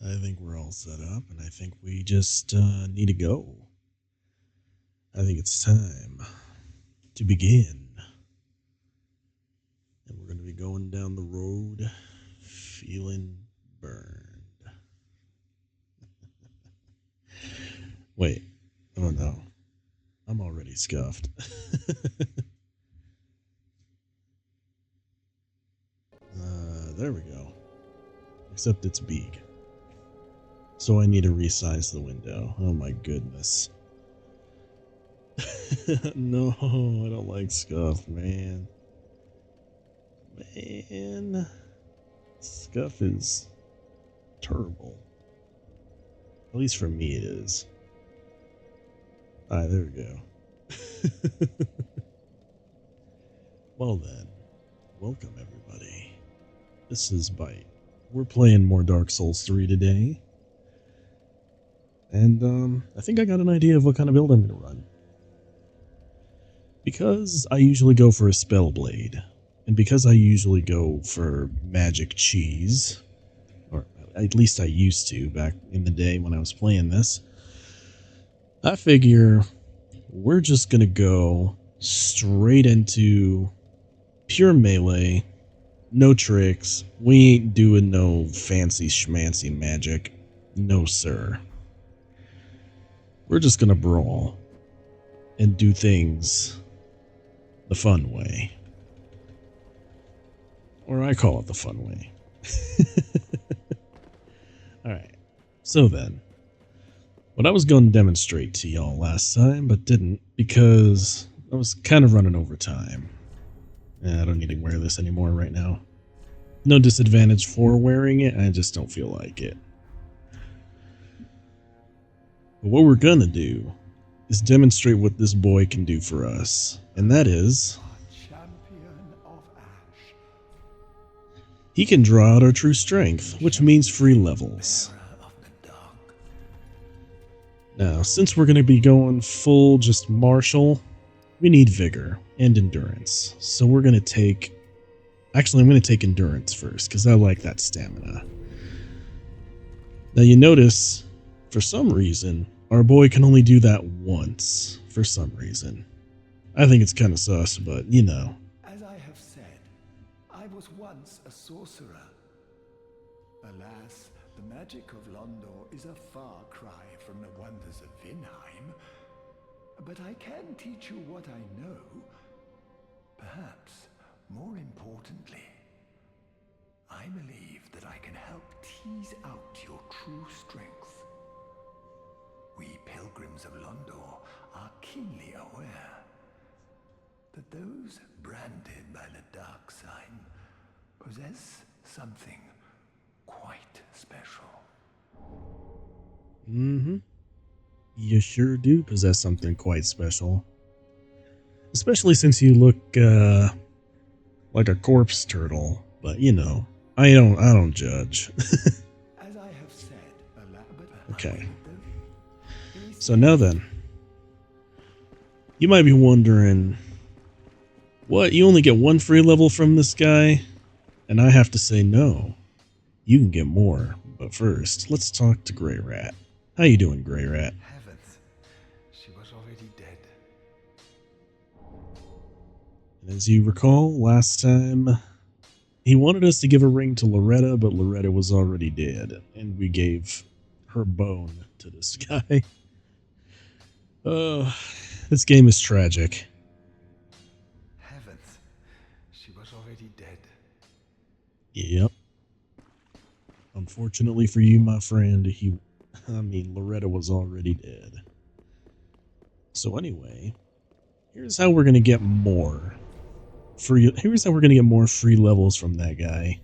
I think we're all set up, and I think we just need to go. I think it's time to begin. And we're going to be going down the road feeling burned. Wait. Oh no. I'm already scuffed. There we go. Except it's big. So I need to resize the window. Oh my goodness. No, I don't like scuff, man. Man. Scuff is terrible. At least for me it is. Alright, there we go. Well then, welcome everybody. This is Bite. We're playing more Dark Souls 3 today. And I think I got an idea of what kind of build I'm going to run. Because I usually go for a spell blade, and because I usually go for magic cheese, or at least I used to back in the day when I was playing this, I figure we're just going to go straight into pure melee, no tricks, we ain't doing no fancy schmancy magic, no sir. We're just going to brawl and do things the fun way. Or I call it the fun way. Alright, so then, what I was going to demonstrate to y'all last time, but didn't, because I was kind of running over time. I don't need to wear this anymore right now. No disadvantage for wearing it, I just don't feel like it. But what we're gonna do is demonstrate what this boy can do for us, and that is he can draw out our true strength, which means free levels. Now, since we're going to be going full just martial, we need vigor and endurance. So we're going to take... Actually, I'm going to take endurance first, because I like that stamina. Now you notice, for some reason, our boy can only do that once. For some reason. I think it's kind of sus, but you know. As I have said, I was once a sorcerer. Alas, the magic of Londor is a far cry from the wonders of Vinheim. But I can teach you what I know. Perhaps, more importantly, I believe that I can help tease out your true strength. We pilgrims of Londor are keenly aware that those branded by the dark sign possess something quite special. Mm-hmm. You sure do possess something quite special. Especially since you look, like a corpse turtle. But, you know, I don't judge. As I have said, okay. So now then, you might be wondering, what, you only get one free level from this guy? And I have to say no. You can get more, but first, let's talk to Grey Rat. How you doing, Grey Rat? Heavens, she was already dead. And as you recall, last time, he wanted us to give a ring to Loretta, but Loretta was already dead, and we gave her bone to this guy. This game is tragic. Heavens, she was already dead. Yep. Unfortunately for you, my friend, Loretta was already dead. So anyway, here's how we're gonna get more free. Here's how we're gonna get more free levels from that guy.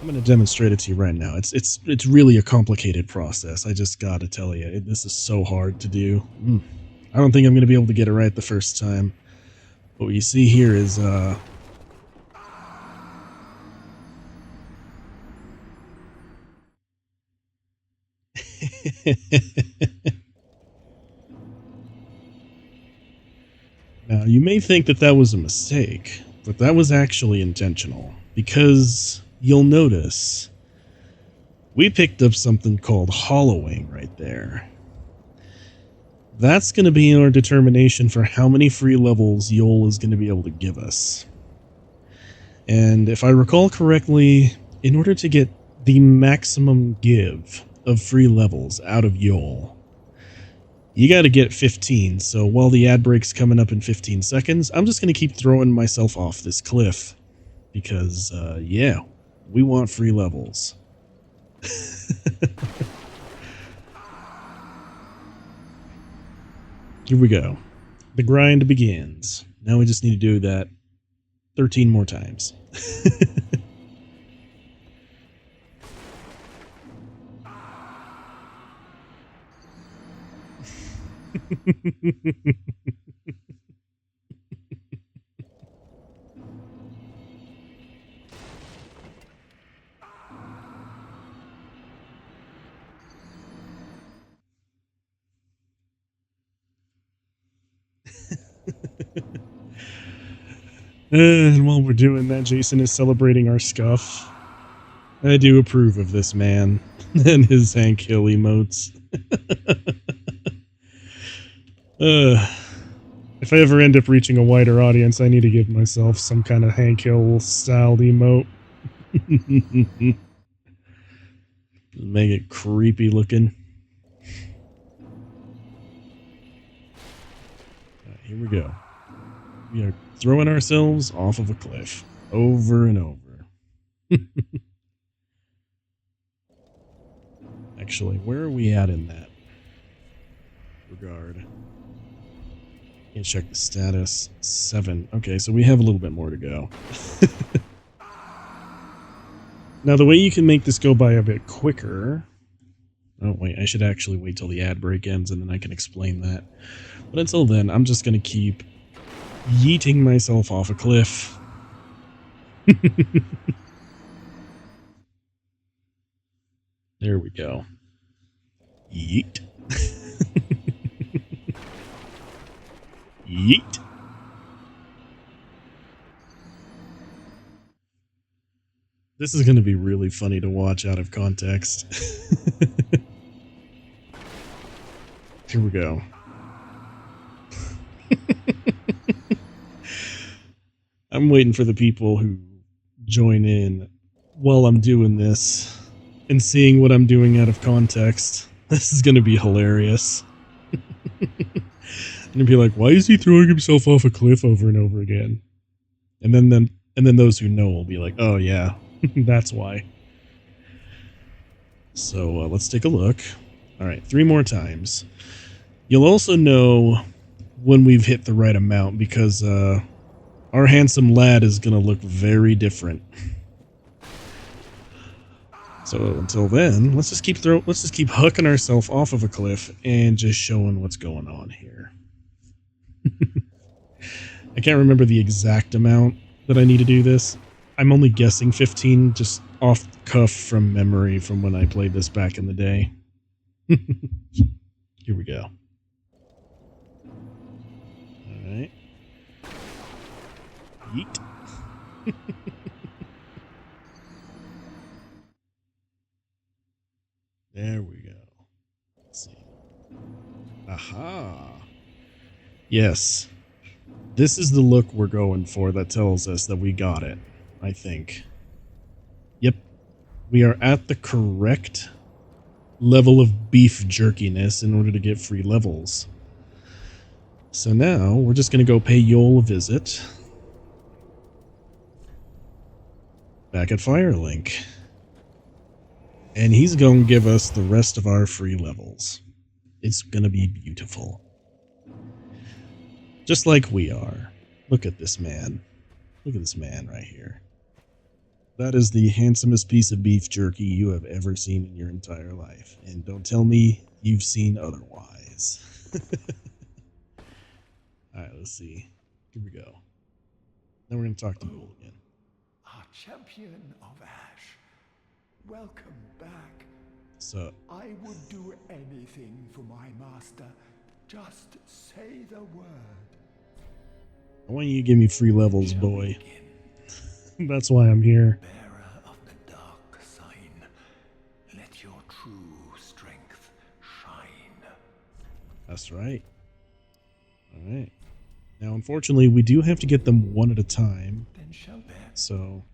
I'm gonna demonstrate it to you right now. It's really a complicated process. I just gotta tell you, this is so hard to do. I don't think I'm gonna be able to get it right the first time. But what you see here is Now, you may think that that was a mistake, but that was actually intentional. because you'll notice we picked up something called hollowing right there. That's going to be our determination for how many free levels Yol is going to be able to give us. And if I recall correctly, in order to get the maximum give of free levels out of Yol, you got to get 15. So while the ad break's coming up in 15 seconds, I'm just going to keep throwing myself off this cliff. Because, yeah, we want free levels. Here we go. The grind begins. Now we just need to do that 13 more times. And while we're doing that, Jason is celebrating our scuff. I do approve of this man and his Hank Hill emotes. If I ever end up reaching a wider audience, I need to give myself some kind of Hank Hill styled emote. Make it creepy looking. Right, here we go. We are throwing ourselves off of a cliff over and over. Actually, where are we at in that regard? Can't check the status. 7. Okay, so we have a little bit more to go. Now, the way you can make this go by a bit quicker... Oh, wait, I should actually wait till the ad break ends and then I can explain that. But until then, I'm just going to keep yeeting myself off a cliff. There we go. Yeet. Yeet. This is going to be really funny to watch out of context. Here we go. I'm waiting for the people who join in while I'm doing this and seeing what I'm doing out of context. This is going to be hilarious. And be like, why is he throwing himself off a cliff over and over again? And then those who know will be like, oh yeah, that's why. So let's take a look. All right, 3 more times. You'll also know when we've hit the right amount because our handsome lad is going to look very different. So until then, let's just keep hucking ourselves off of a cliff and just showing what's going on here. I can't remember the exact amount that I need to do this. I'm only guessing 15, just off the cuff from memory from when I played this back in the day. Here we go. Alright. Yeet. There we go. Let's see. Aha. Yes. This is the look we're going for that tells us that we got it, I think. Yep. We are at the correct level of beef jerkiness in order to get free levels. So now, we're just going to go pay Yol a visit. Back at Firelight. And he's going to give us the rest of our free levels. It's going to be beautiful. Just like we are. Look at this man. Look at this man right here. That is the handsomest piece of beef jerky you have ever seen in your entire life. And don't tell me you've seen otherwise. Alright, let's see. Here we go. Then we're going to talk to Bull again. Our champion of Ash. Welcome back. So, I would do anything for my master. Just say the word. I want you to give me free levels, boy. That's why I'm here. Bearer of the dark sign, let your true strength shine. That's right. All right. Now, unfortunately, we do have to get them one at a time. Then shall bear. So,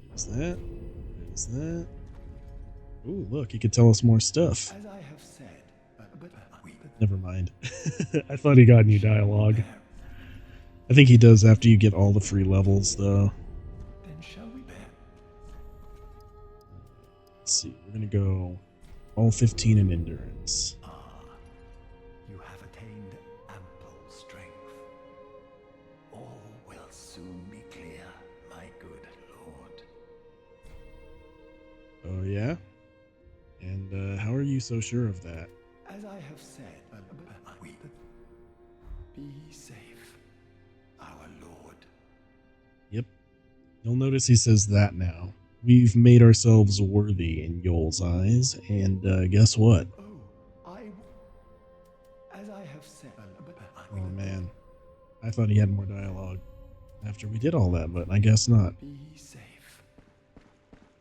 there's that. There's that. Ooh, look, he could tell us more stuff. As I have said, but Never mind. I thought he got new dialogue. I think he does after you get all the free levels, though. Then shall we bear? Let's see. We're going to go all 15 in endurance. You have attained ample strength. All will soon be clear, my good lord. Oh, yeah? And how are you so sure of that? As I have said, be safe, our lord. Yep. You'll notice he says that now. We've made ourselves worthy in Yoel's eyes, and guess what? As I have said, Oh man, I thought he had more dialogue after we did all that, but I guess not. be safe.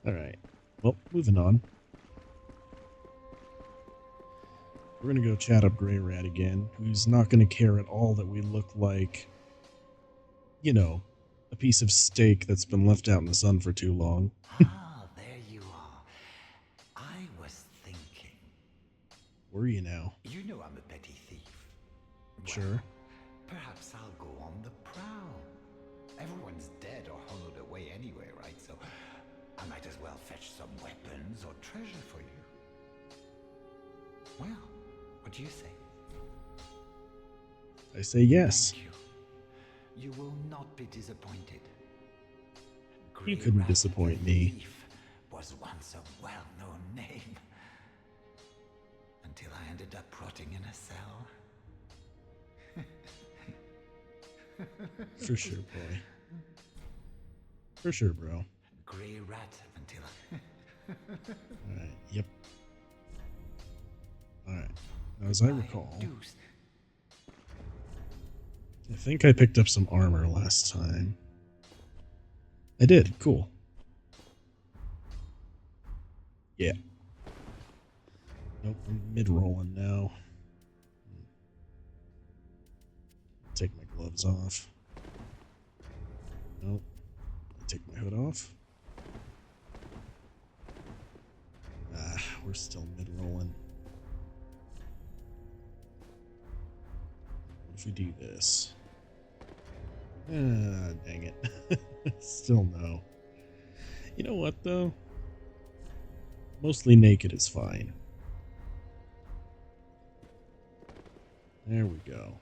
Alright, well, moving on. We're gonna go chat up Grey Rat again, who's not gonna care at all that we look like, you know, a piece of steak that's been left out in the sun for too long. Ah, there you are. I was thinking. Were you now? You know I'm a petty thief. Sure. Perhaps I'll go on the prowl. Everyone's dead or hollowed away anyway, right? So I might as well fetch some weapons or treasure for you. Well, what do you say? I say yes. Thank you. You will not be disappointed. You Grey couldn't Rat disappoint the me. Thief was once a well-known name. Until I ended up rotting in a cell. For sure, boy. For sure, bro. Grey Rat until Alright, yep. Alright. Now, as I recall, Deuce. I think I picked up some armor last time. I did, cool. Yeah. Nope, I'm mid-rolling now. Take my gloves off. Nope. Take my hood off. Ah, we're still mid-rolling. What if we do this? Ah, dang it. Still no. You know what, though? Mostly naked is fine. There we go.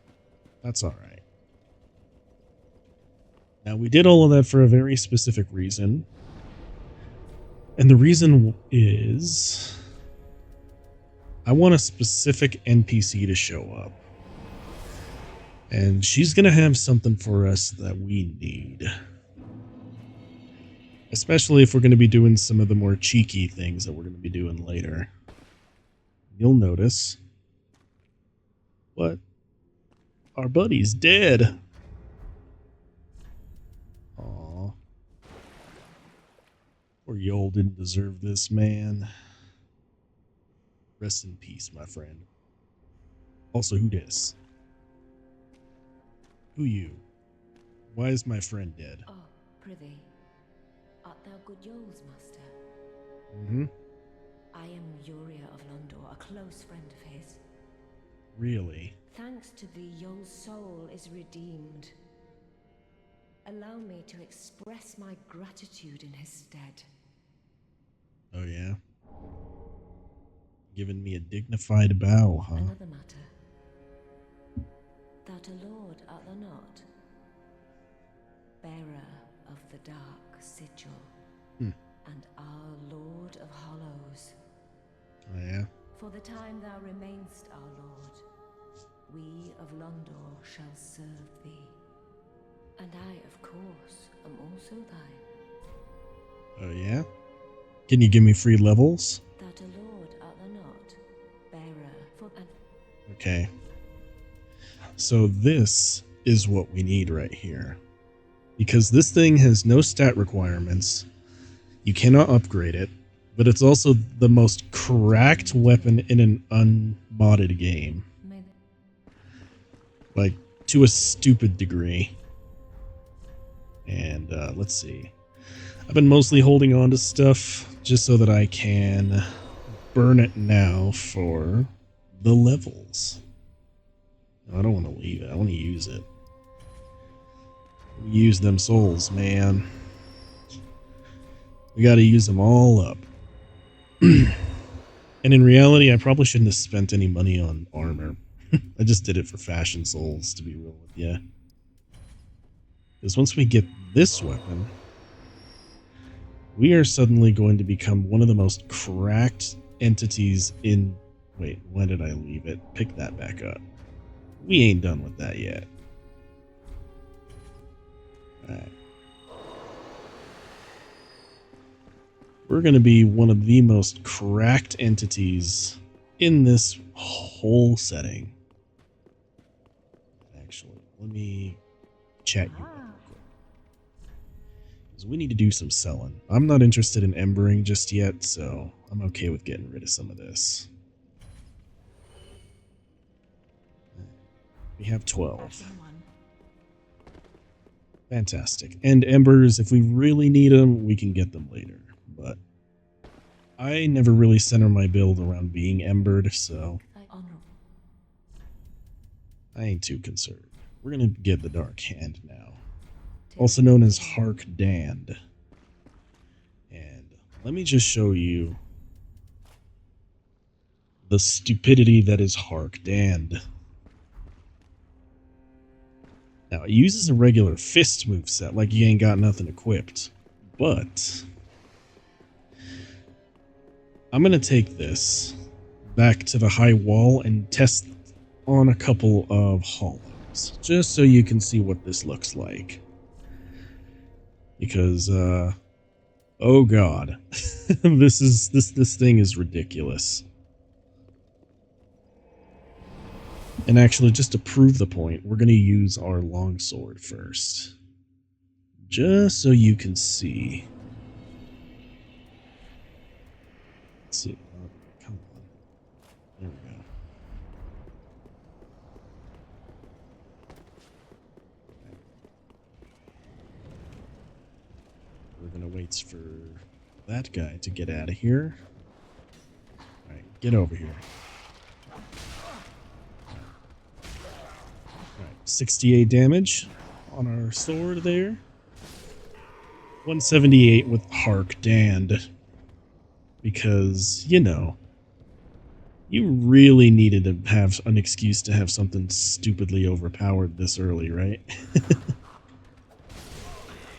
That's alright. Now, we did all of that for a very specific reason. And the reason is I want a specific NPC to show up. And she's going to have something for us that we need. Especially if we're going to be doing some of the more cheeky things that we're going to be doing later. You'll notice. What? Our buddy's dead. Aw. Poor Yoel didn't deserve this, man. Rest in peace, my friend. Also, who dis? Who you? Why is my friend dead? Oh, prithee, art thou good Yoel's master? Mm-hmm. I am Uria of Londor, a close friend of his. Really? Thanks to thee, Yoel's soul is redeemed. Allow me to express my gratitude in his stead. Oh, yeah? Giving me a dignified bow, huh? Another matter. Thou'rt a lord, art thou not? Bearer of the dark sigil, and our Lord of Hollows. Oh, yeah? For the time thou remainst our lord, we of Londor shall serve thee. And I, of course, am also thine. Oh, yeah? Can you give me free levels? Thou'rt a lord, art thou not? Bearer for an... Okay. So this is what we need right here. because this thing has no stat requirements. You cannot upgrade it, but it's also the most cracked weapon in an unmodded game. Like, to a stupid degree. And let's see. I've been mostly holding on to stuff just so that I can burn it now for the levels. I don't want to leave it. I want to use it. Use them souls, man. We got to use them all up. And in reality, I probably shouldn't have spent any money on armor. I just did it for fashion souls, to be real with you. Because once we get this weapon, we are suddenly going to become one of the most cracked entities in... Wait, when did I leave it? Pick that back up. We ain't done with that yet. Alright. We're going to be one of the most cracked entities in this whole setting. Actually, let me chat you up real quick. Because we need to do some selling. I'm not interested in embering just yet, so I'm okay with getting rid of some of this. We have 12. Fantastic. And embers, if we really need them, we can get them later. But I never really center my build around being embered, so I ain't too concerned. We're going to get the Dark Hand now, also known as Hark Dand. And let me just show you the stupidity that is Hark Dand. Now, it uses a regular fist moveset, like you ain't got nothing equipped. But I'm going to take this back to the high wall and test on a couple of hollows, just so you can see what this looks like. Because, oh god, this thing is ridiculous. And actually, just to prove the point, we're going to use our longsword first. Just so you can see. Let's see. Oh, come on. There we go. We're going to wait for that guy to get out of here. Alright, get over here. 68 damage on our sword there. 178 with Hark Dand. Because, you know, you really needed to have an excuse to have something stupidly overpowered this early, right?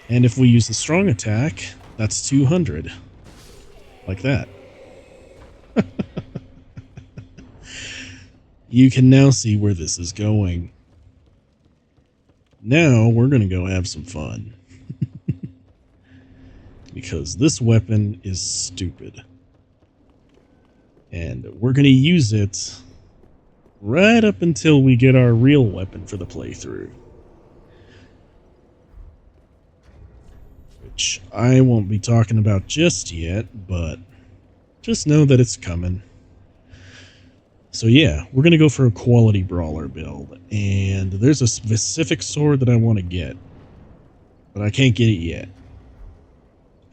And if we use the strong attack, that's 200. Like that. You can now see where this is going. Now we're going to go have some fun. Because this weapon is stupid. And we're going to use it right up until we get our real weapon for the playthrough. Which I won't be talking about just yet, but just know that it's coming. So yeah, we're going to go for a quality brawler build, and there's a specific sword that I want to get, but I can't get it yet.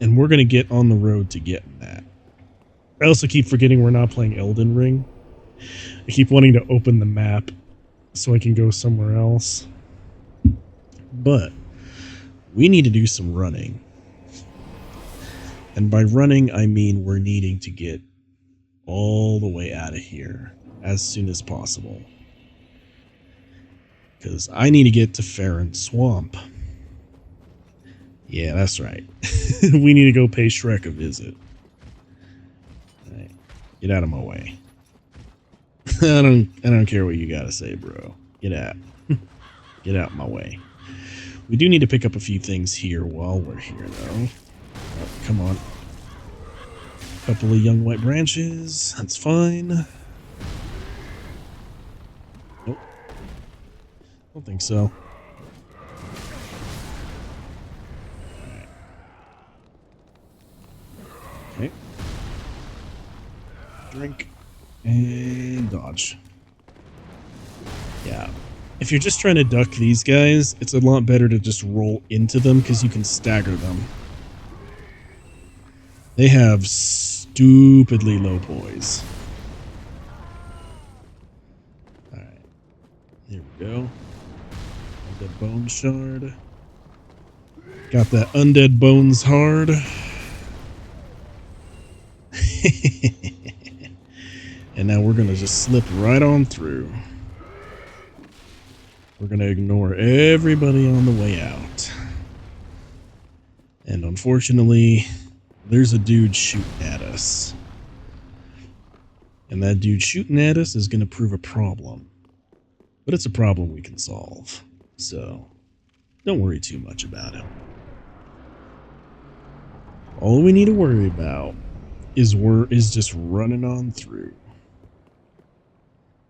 And we're going to get on the road to getting that. I also keep forgetting we're not playing Elden Ring. I keep wanting to open the map so I can go somewhere else. But we need to do some running. And by running, I mean we're needing to get all the way out of here as soon as possible. Because I need to get to Farron Swamp. Yeah, that's right. We need to go pay Shrek a visit. All right, get out of my way. I don't care what you gotta say, bro. Get out. Get out my way. We do need to pick up a few things here while we're here, though. Oh, come on. Couple of young white branches. That's fine. Nope. Don't think so. Drink. And dodge. Yeah. If you're just trying to duck these guys, it's a lot better to just roll into them because you can stagger them. They have stupidly low poise. Alright. Here we go. Undead Bone Shard. Got that Undead Bones hard. And now we're going to just slip right on through. We're going to ignore everybody on the way out. And unfortunately, there's a dude shooting at us. And that dude shooting at us is going to prove a problem. But it's a problem we can solve. So, don't worry too much about it. All we need to worry about is just running on through.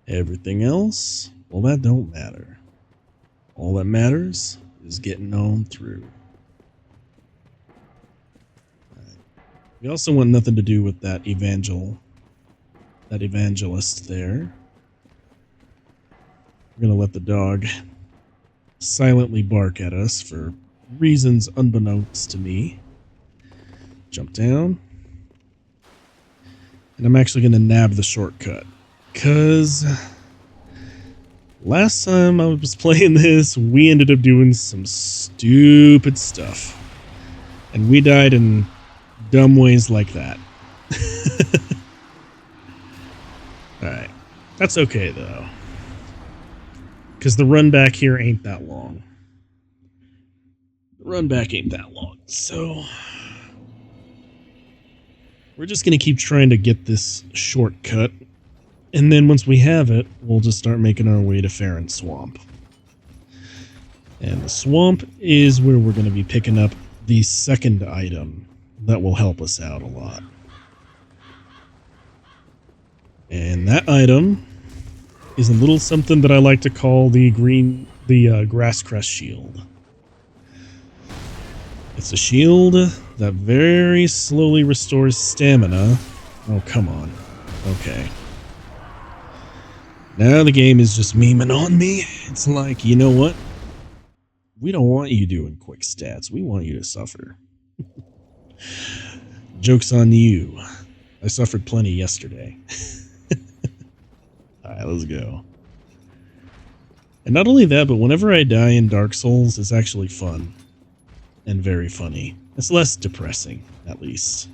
Everything else, well, that don't matter. All that matters is getting on through. Right. We also want nothing to do with that evangelist there. We're gonna let the dog silently bark at us for reasons unbeknownst to me. Jump down. And I'm actually gonna nab the shortcut. Because last time I was playing this, we ended up doing some stupid stuff. And we died in dumb ways like that. Alright. That's okay, though. Because the run back here ain't that long. The run back ain't that long. So we're just going to keep trying to get this shortcut. And then once we have it, we'll just start making our way to Farron Swamp. And the swamp is where we're going to be picking up the second item that will help us out a lot. And that item is a little something that I like to call the grass crest shield. It's a shield that very slowly restores stamina. Oh, come on. Okay. Now the game is just memeing on me. It's like, you know what? We don't want you doing quick stats. We want you to suffer. Joke's on you. I suffered plenty yesterday. Alright, let's go. And not only that, but whenever I die in Dark Souls, it's actually fun. And very funny. It's less depressing, at least.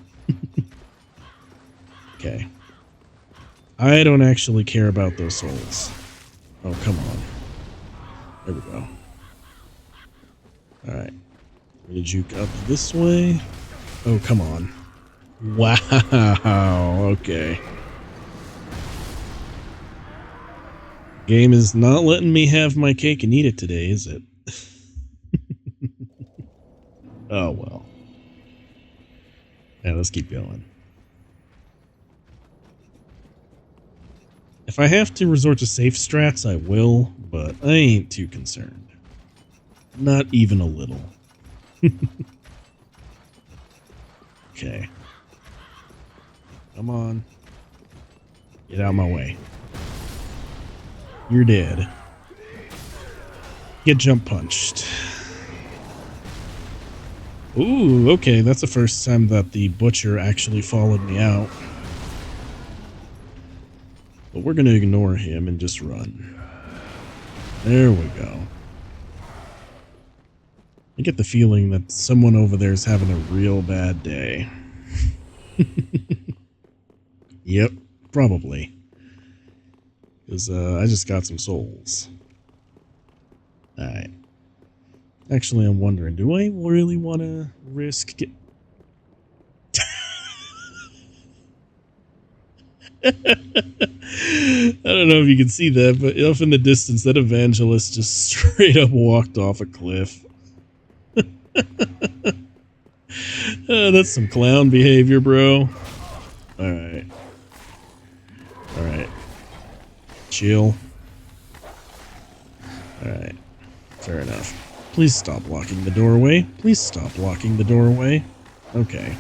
Okay. I don't actually care about those souls. Oh, come on. There we go. Alright. I'm gonna juke up this way. Oh, come on. Wow. Okay. Game is not letting me have my cake and eat it today, is it? Oh, well. Yeah, let's keep going. If I have to resort to safe strats, I will, but I ain't too concerned. Not even a little. Okay. Come on. Get out of my way. You're dead. Get jump punched. Ooh, okay, that's the first time that the butcher actually followed me out. But we're going to ignore him and just run. There we go. I get the feeling that someone over there is having a real bad day. Yep, probably. Because I just got some souls. Alright. Actually, I'm wondering, do I really want to risk I don't know if you can see that, but off in the distance, that evangelist just straight up walked off a cliff. That's some clown behavior, bro. Alright. Alright. Chill. Alright. Fair enough. Please stop blocking the doorway. Please stop blocking the doorway. Okay.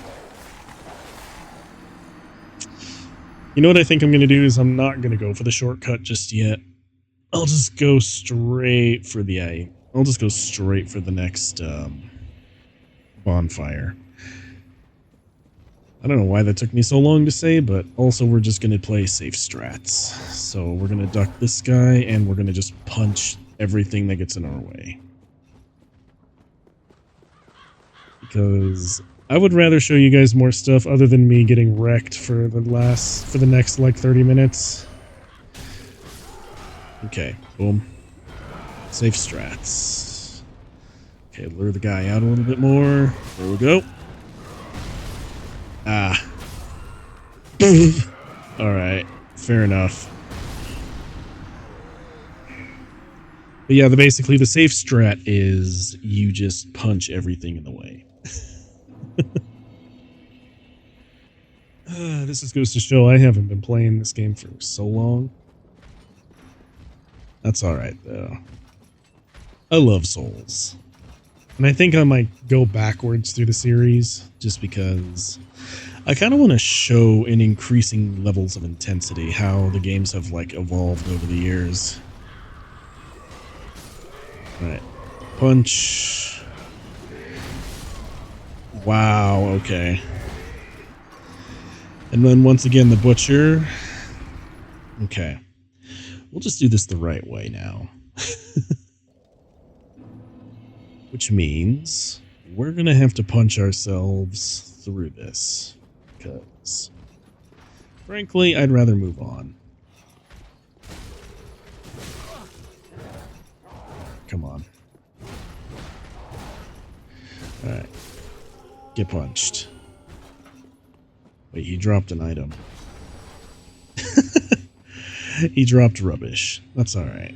You know what I think I'm going to do is I'm not going to go for the shortcut just yet. I'll just go straight for the I'll just go straight for the next bonfire. I don't know why that took me so long to say, but also we're just going to play safe strats. So we're going to duck this guy, and we're going to just punch everything that gets in our way. Because I would rather show you guys more stuff other than me getting wrecked for the next like 30 minutes. Okay, boom. Safe strats. Okay, lure the guy out a little bit more. There we go. Ah. Alright, fair enough. But yeah, basically the safe strat is you just punch everything in the way. This just goes to show I haven't been playing this game for so long. That's alright, though. I love Souls. And I think I might go backwards through the series, just because I kind of want to show in increasing levels of intensity how the games have, like, evolved over the years. Alright. Punch. Wow, okay. And then once again, the butcher. Okay. We'll just do this the right way now. Which means we're going to have to punch ourselves through this. Because, frankly, I'd rather move on. Come on. Alright. Get punched. Wait, he dropped an item. He dropped rubbish. That's alright.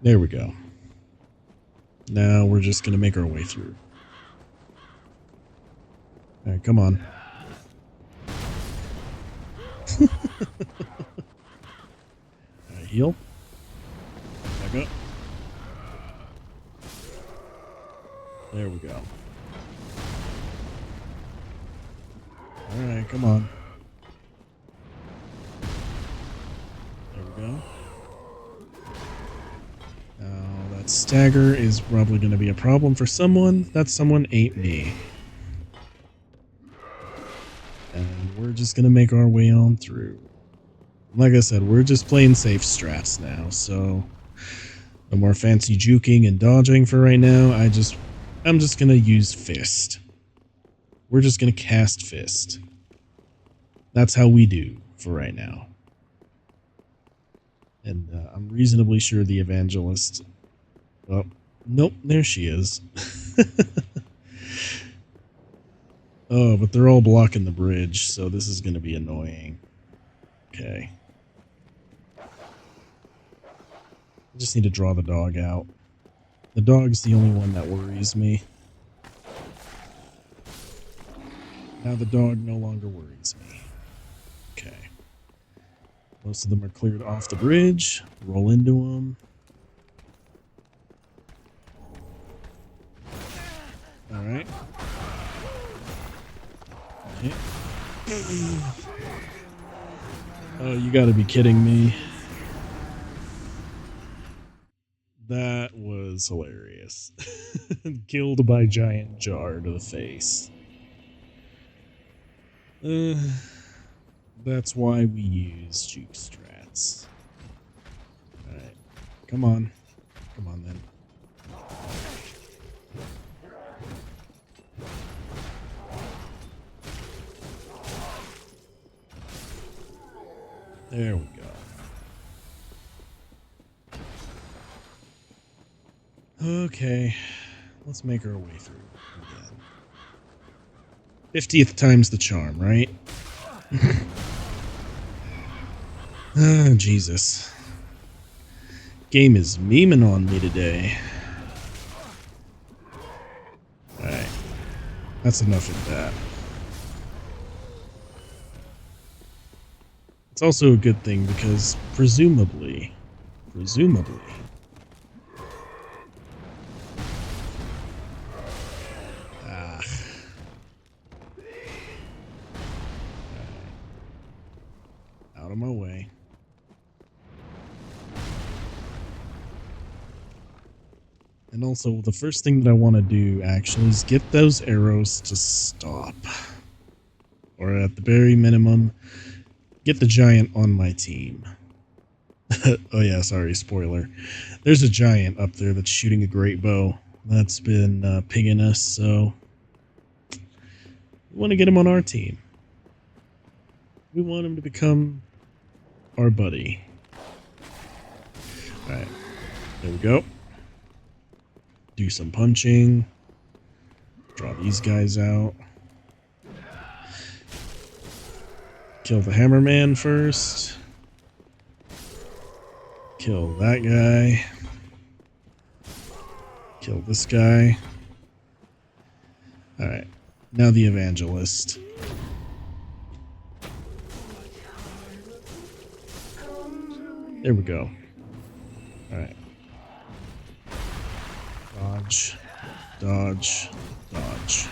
There we go. Now we're just going to make our way through. Alright, come on. Alright, heal. Back up. There we go. Alright, come on. There we go. Now, that stagger is probably going to be a problem for someone. That someone ain't me. And we're just going to make our way on through. Like I said, we're just playing safe strats now, so no more fancy juking and dodging for right now. I'm just going to use Fist. We're just going to cast Fist. That's how we do for right now. And I'm reasonably sure the evangelist... Oh, nope, there she is. Oh, but they're all blocking the bridge, so this is going to be annoying. Okay. I just need to draw the dog out. The dog's the only one that worries me. Now the dog no longer worries me. Okay. Most of them are cleared off the bridge. Roll into them. Alright. Okay. Oh, you gotta be kidding me. That was hilarious. Killed by giant jar to the face. That's why we use juke strats. Alright. Come on. Come on then. There we go. Okay. Let's make our way through again. 50th time's the charm, right? Ah, Jesus. Game is memeing on me today. Alright. That's enough of that. It's also a good thing because presumably... And also, the first thing that I want to do, actually, is get those arrows to stop. Or at the very minimum, get the giant on my team. Oh yeah, sorry, spoiler. There's a giant up there that's shooting a great bow. That's been pinging us, so... we want to get him on our team. We want him to become our buddy. Alright, there we go. Do some punching. Draw these guys out. Kill the Hammerman first. Kill that guy. Kill this guy. Alright, now the Evangelist. There we go. Alright. Dodge. Dodge. Dodge.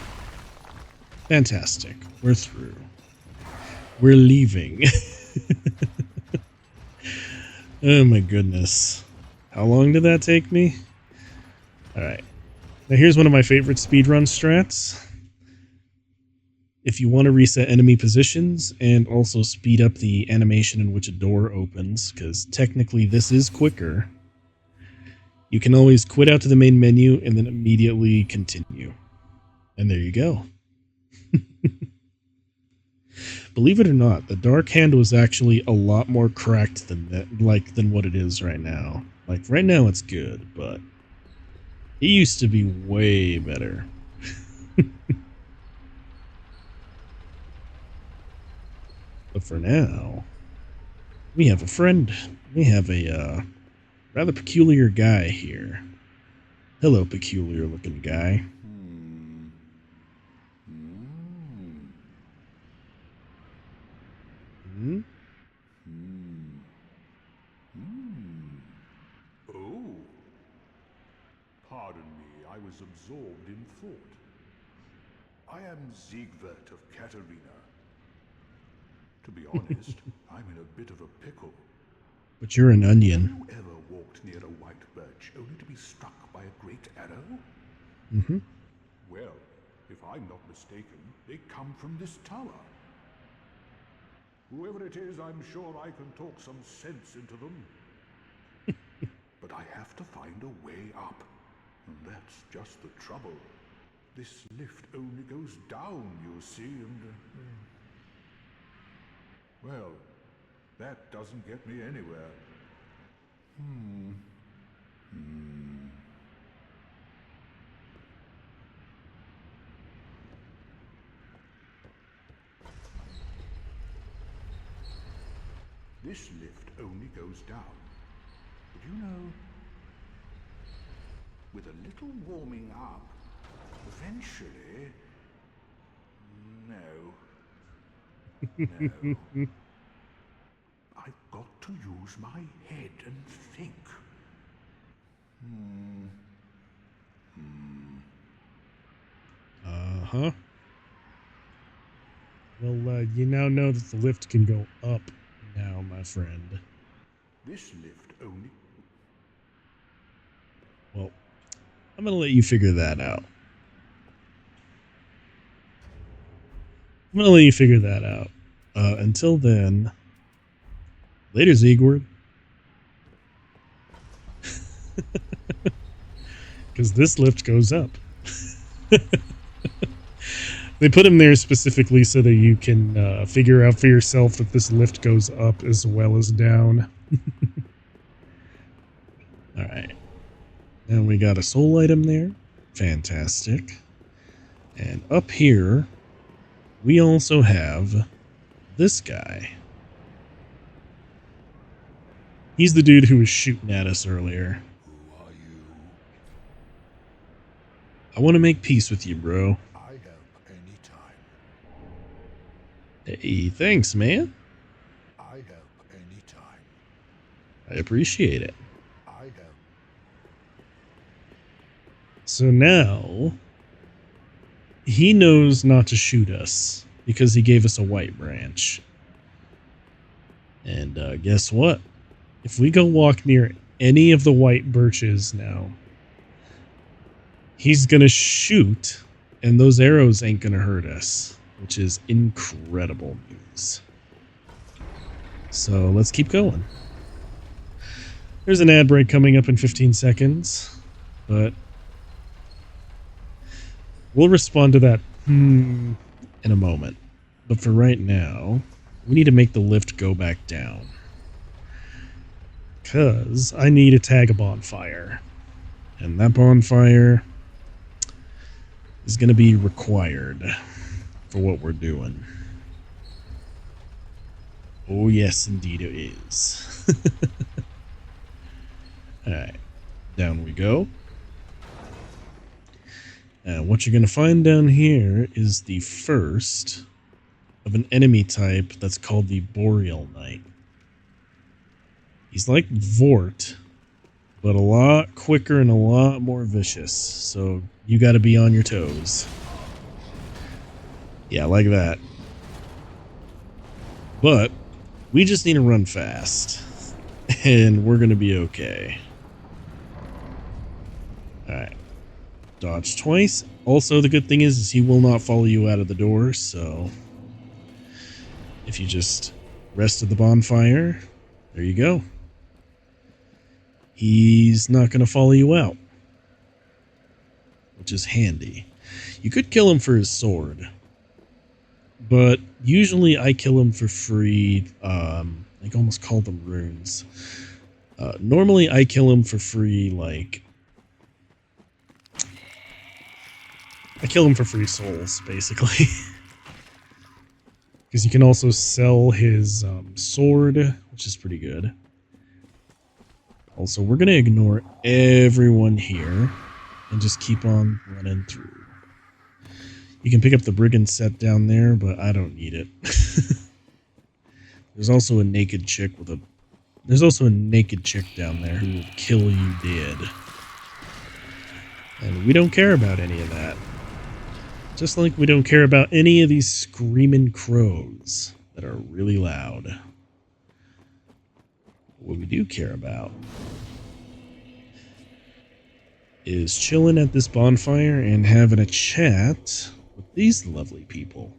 Fantastic. We're through. We're leaving. Oh my goodness. How long did that take me? Alright. Now here's one of my favorite speedrun strats. If you want to reset enemy positions and also speed up the animation in which a door opens, because technically this is quicker, you can always quit out to the main menu and then immediately continue. And there you go. Believe it or not, the Dark Hand was actually a lot more cracked than than what it is right now. Like right now it's good, but it used to be way better. But for now, we have a friend. We have a rather peculiar guy here. Hello, peculiar looking guy. Hmm? Oh. Pardon me, I was absorbed in thought. I am Siegbert of Katarina. To be honest, I'm in a bit of a pickle. But you're an onion. Have you ever walked near a white birch only to be struck by a great arrow? Mm-hmm. Well, if I'm not mistaken, they come from this tower. Whoever it is, I'm sure I can talk some sense into them. But I have to find a way up. And that's just the trouble. This lift only goes down, you see, and... well, that doesn't get me anywhere. This lift only goes down. But you know, with a little warming up, eventually... No. I've got to use my head and think. Uh-huh. Well, you now know that the lift can go up now, my friend. This lift only... Well, I'm gonna let you figure that out. Until then, later, Ziegward. Because this lift goes up. They put him there specifically so that you can figure out for yourself that this lift goes up as well as down. Alright. And we got a soul item there. Fantastic. And up here, we also have this guy. He's the dude who was shooting at us earlier. Who are you? I want to make peace with you, bro. I help any time. Hey, thanks, man. I help any time. I appreciate it. I help. So now, he knows not to shoot us because he gave us a white branch. And guess what? If we go walk near any of the white birches now, he's going to shoot, and those arrows ain't going to hurt us, which is incredible news. So let's keep going. There's an ad break coming up in 15 seconds, but we'll respond to that in a moment. But for right now, we need to make the lift go back down. Because I need to tag a bonfire. And that bonfire is going to be required for what we're doing. Oh, yes, indeed it is. Alright, down we go. And what you're going to find down here is the first of an enemy type that's called the Boreal Knight. He's like Vort, but a lot quicker and a lot more vicious, so you got to be on your toes. Yeah, like that. But we just need to run fast, and we're going to be okay. Alright. Dodge twice. Also, the good thing is he will not follow you out of the door, so if you just rest at the bonfire, there you go. He's not going to follow you out, which is handy. You could kill him for his sword, but usually I kill him for free. I almost call them runes. Normally I kill him for free, like... I kill him for free souls, basically. Because you can also sell his sword, which is pretty good. Also, we're going to ignore everyone here and just keep on running through. You can pick up the brigand set down there, but I don't need it. There's also a naked chick with a... There's also a naked chick down there who will kill you dead. And we don't care about any of that. Just like we don't care about any of these screaming crows that are really loud. What we do care about is chilling at this bonfire and having a chat with these lovely people.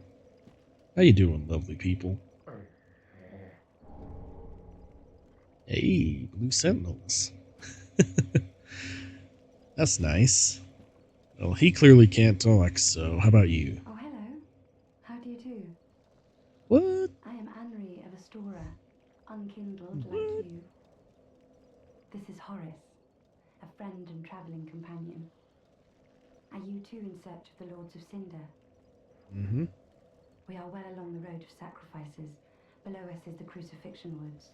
How you doing, lovely people? Hey, blue sentinels. That's nice. Well, he clearly can't talk, so how about you? Oh, hello. How do you do? What? I am Anri of Astora, unkindled like you. This is Horace, a friend and travelling companion. Are you too in search of the Lords of Cinder? Mm-hmm. We are well along the road of sacrifices. Below us is the Crucifixion Woods.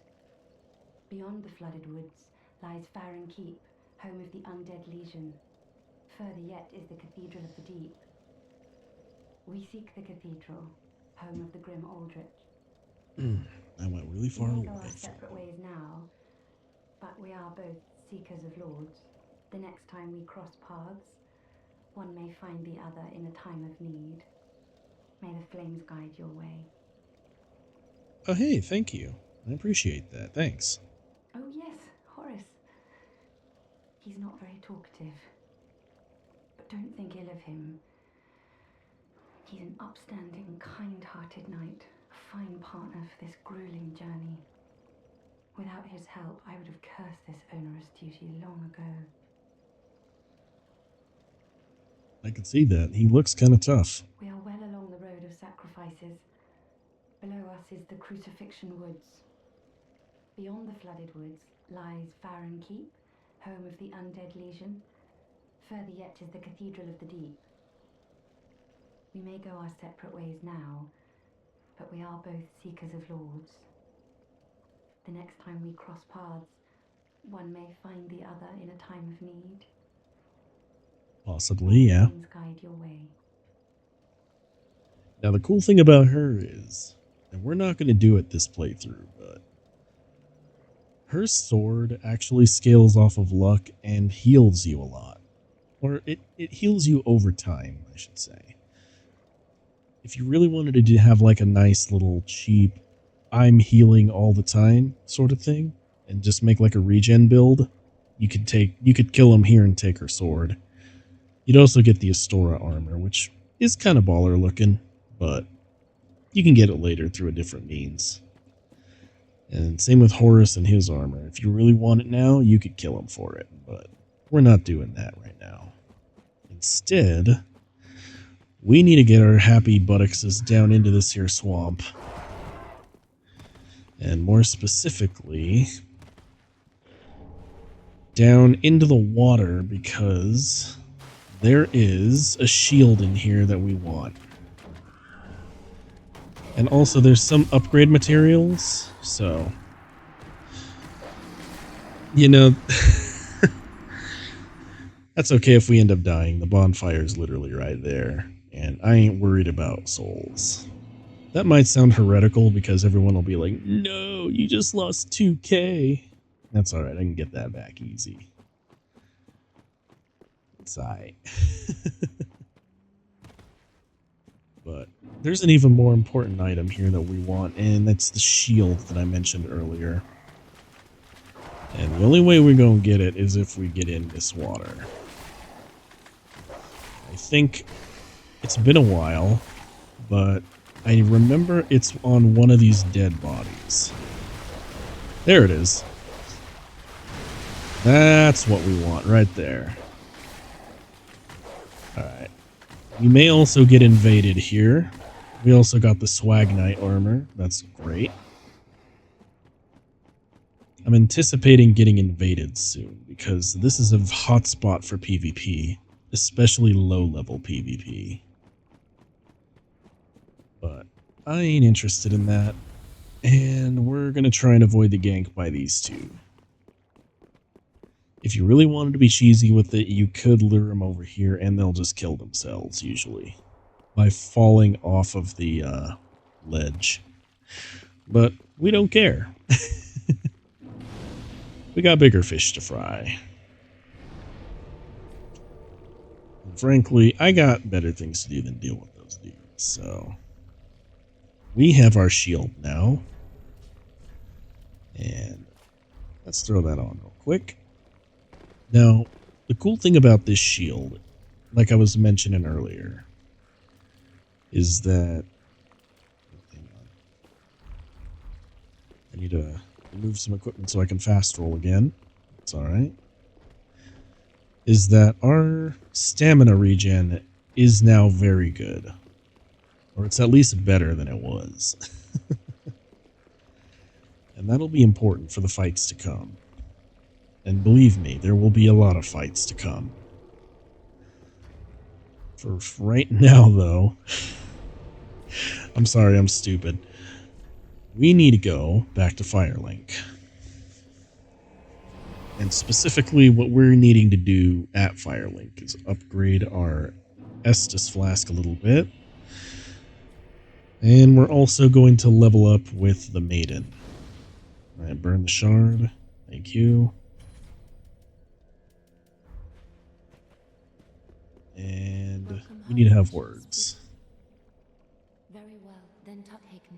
Beyond the flooded woods lies Farron Keep, home of the Undead Legion. Further yet is the Cathedral of the Deep. We seek the cathedral, home of the Grim Aldrich. I went really far We may away. go our separate ways now, but we are both seekers of lords. The next time we cross paths, one may find the other in a time of need. May the flames guide your way. Oh, hey, thank you. I appreciate that. Thanks. Oh yes, Horace. He's not very talkative. But don't think ill of him. He's an upstanding, kind-hearted knight, a fine partner for this grueling journey. Without his help, I would have cursed this onerous duty long ago. I can see that. He looks kind of tough. We are well along the road of sacrifices. Below us is the Crucifixion Woods. Beyond the flooded woods lies Farron Keep, home of the Undead Legion. Further yet is the Cathedral of the Deep. We may go our separate ways now, but we are both seekers of lords. The next time we cross paths, one may find the other in a time of need. Possibly, yeah. Flames guide your way. Now, the cool thing about her is, and we're not going to do it this playthrough, but her sword actually scales off of luck and heals you a lot. Or it heals you over time, I should say. If you really wanted to have like a nice little cheap, I'm healing all the time sort of thing, and just make like a regen build, you could kill him here and take her sword. You'd also get the Astora armor, which is kind of baller looking, but you can get it later through a different means. And same with Horus and his armor. If you really want it now, you could kill him for it, but we're not doing that right now. Instead, we need to get our happy buttocks down into this here swamp. And more specifically, down into the water, because there is a shield in here that we want. And also there's some upgrade materials, so... You know... That's okay if we end up dying. The bonfire's literally right there. And I ain't worried about souls. That might sound heretical because everyone will be like, no, you just lost 2k. That's alright, I can get that back easy. It's alright. But there's an even more important item here that we want, and that's the shield that I mentioned earlier. And the only way we're going to get it is if we get in this water. I think it's been a while, but I remember it's on one of these dead bodies. There it is. That's what we want right there. Alright. We may also get invaded here. We also got the Swag Knight armor. That's great. I'm anticipating getting invaded soon, because this is a hot spot for PvP, especially low-level PvP. But I ain't interested in that, and we're going to try and avoid the gank by these two. If you really wanted to be cheesy with it, you could lure them over here, and they'll just kill themselves, usually, by falling off of the ledge. But we don't care. We got bigger fish to fry. And frankly, I got better things to do than deal with those dudes, so... We have our shield now. And let's throw that on real quick. Now, the cool thing about this shield, like I was mentioning earlier, is that... Hang on. I need to remove some equipment so I can fast roll again. It's alright. Is that our stamina regen is now very good. Or it's at least better than it was. And that'll be important for the fights to come. And believe me, there will be a lot of fights to come. For right now, though, I'm sorry, I'm stupid. We need to go back to Firelink. And specifically, what we're needing to do at Firelink is upgrade our Estus Flask a little bit. And we're also going to level up with the Maiden. Alright, burn the shard. Thank you. And we need to have words. Very well, then takin.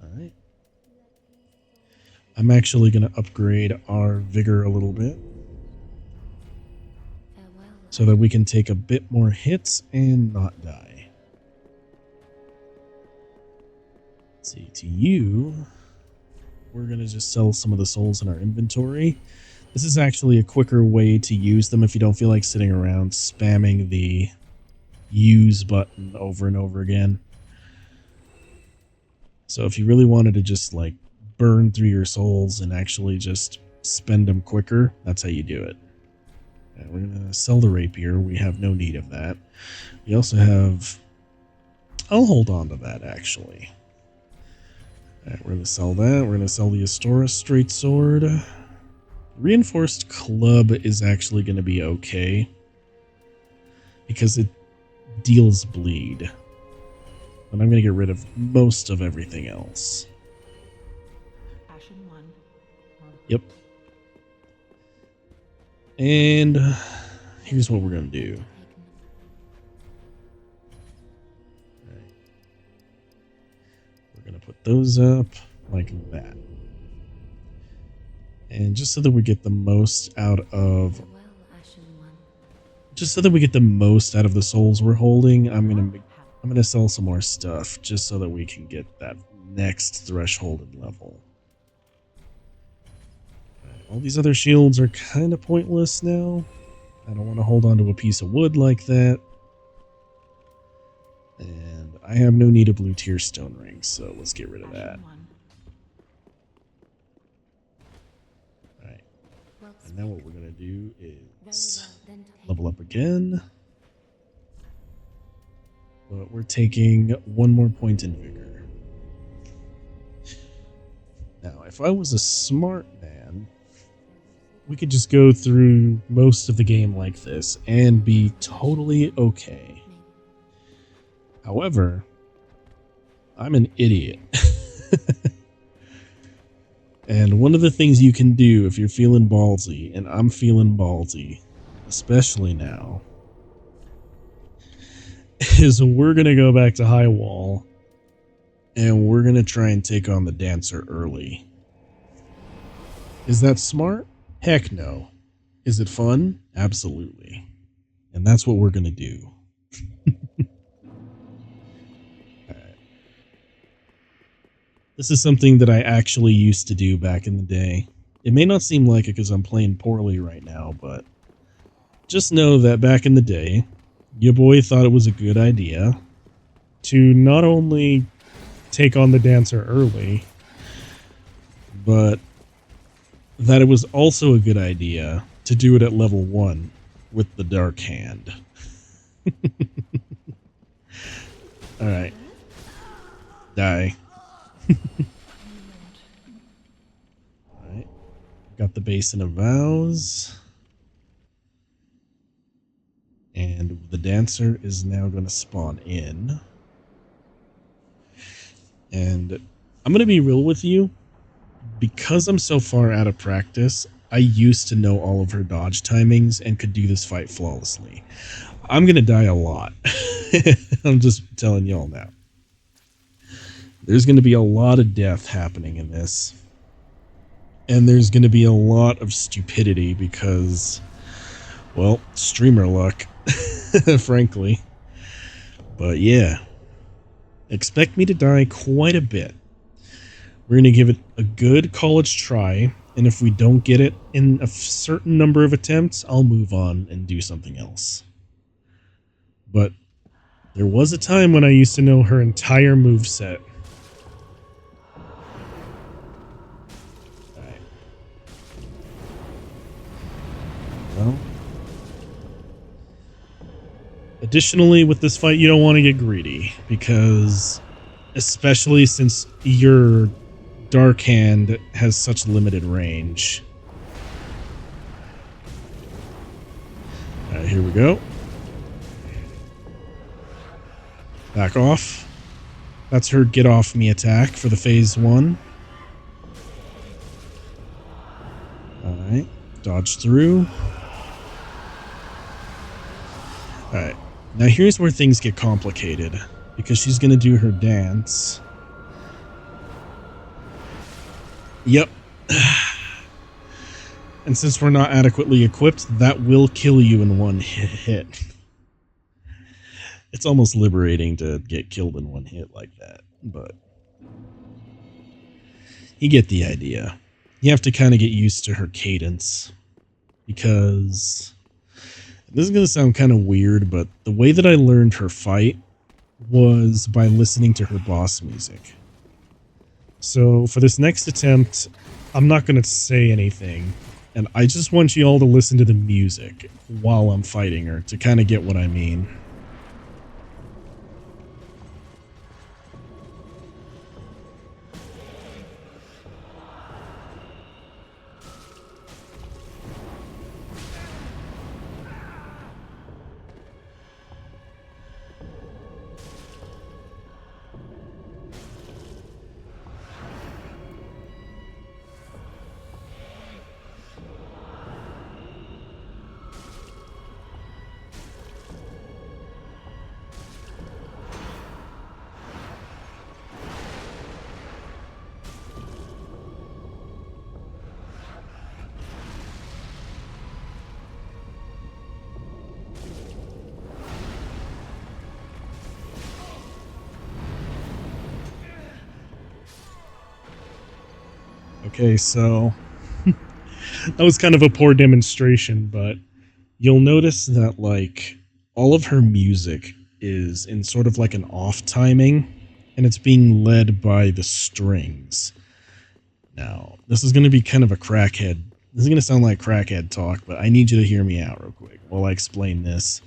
Alright. I'm actually going to upgrade our vigor a little bit. Farewell. So that we can take a bit more hits and not die. Let's see, to you, we're going to just sell some of the souls in our inventory. This is actually a quicker way to use them if you don't feel like sitting around spamming the use button over and over again. So if you really wanted to just like burn through your souls and actually just spend them quicker, that's how you do it. We're going to sell the rapier. We have no need of that. We also have... I'll hold on to that, actually. Alright, we're going to sell that. We're going to sell the Astora straight sword. Reinforced club is actually going to be okay, because it deals bleed. But I'm going to get rid of most of everything else. Ashen one. Yep. And here's what we're going to do. Alright. We're going to put those up like that. And just so that we get the most out of just so that we get the most out of the souls we're holding, I'm gonna sell some more stuff just so that we can get that next threshold and level. All these other shields are kind of pointless now. I don't want to hold on to a piece of wood like that. And I have no need of blue tier stone rings, so let's get rid of that. Alright. And now what we're going to do is level up again. But we're taking 1 more point in vigor. Now, if I was a smart man, we could just go through most of the game like this and be totally okay. However, I'm an idiot. And one of the things you can do if you're feeling ballsy, and I'm feeling ballsy, especially now, is we're going to go back to High Wall and we're going to try and take on the Dancer early. Is that smart? Heck no. Is it fun? Absolutely. And that's what we're going to do. Alright. This is something that I actually used to do back in the day. It may not seem like it because I'm playing poorly right now, but just know that back in the day, your boy thought it was a good idea to not only take on the Dancer early, but that it was also a good idea to do it at level 1 with the Dark Hand. Alright. Die. Alright. Got the Basin of Vows. And the Dancer is now going to spawn in. And I'm going to be real with you. Because I'm so far out of practice, I used to know all of her dodge timings and could do this fight flawlessly. I'm going to die a lot. I'm just telling y'all now. There's going to be a lot of death happening in this. And there's going to be a lot of stupidity because, well, streamer luck, frankly. But yeah, expect me to die quite a bit. We're going to give it a good college try, and if we don't get it in a certain number of attempts, I'll move on and do something else. But there was a time when I used to know her entire moveset. Alright. Well. Additionally, with this fight, you don't want to get greedy, because especially since your Dark Hand has such limited range. Alright, here we go. Back off. That's her get off me attack for the phase 1. Alright, dodge through. Alright, now here's where things get complicated, because she's going to do her dance. Yep. And since we're not adequately equipped, that will kill you in one hit. It's almost liberating to get killed in one hit like that, but you get the idea. You have to kind of get used to her cadence, because this is going to sound kind of weird, but the way that I learned her fight was by listening to her boss music. So for this next attempt, I'm not going to say anything, and I just want you all to listen to the music while I'm fighting her to kind of get what I mean. Okay, so that was kind of a poor demonstration, but you'll notice that, like, all of her music is in sort of like an off timing, and it's being led by the strings. Now, this is going to be kind of a crackhead. This is going to sound like crackhead talk, but I need you to hear me out real quick while I explain this.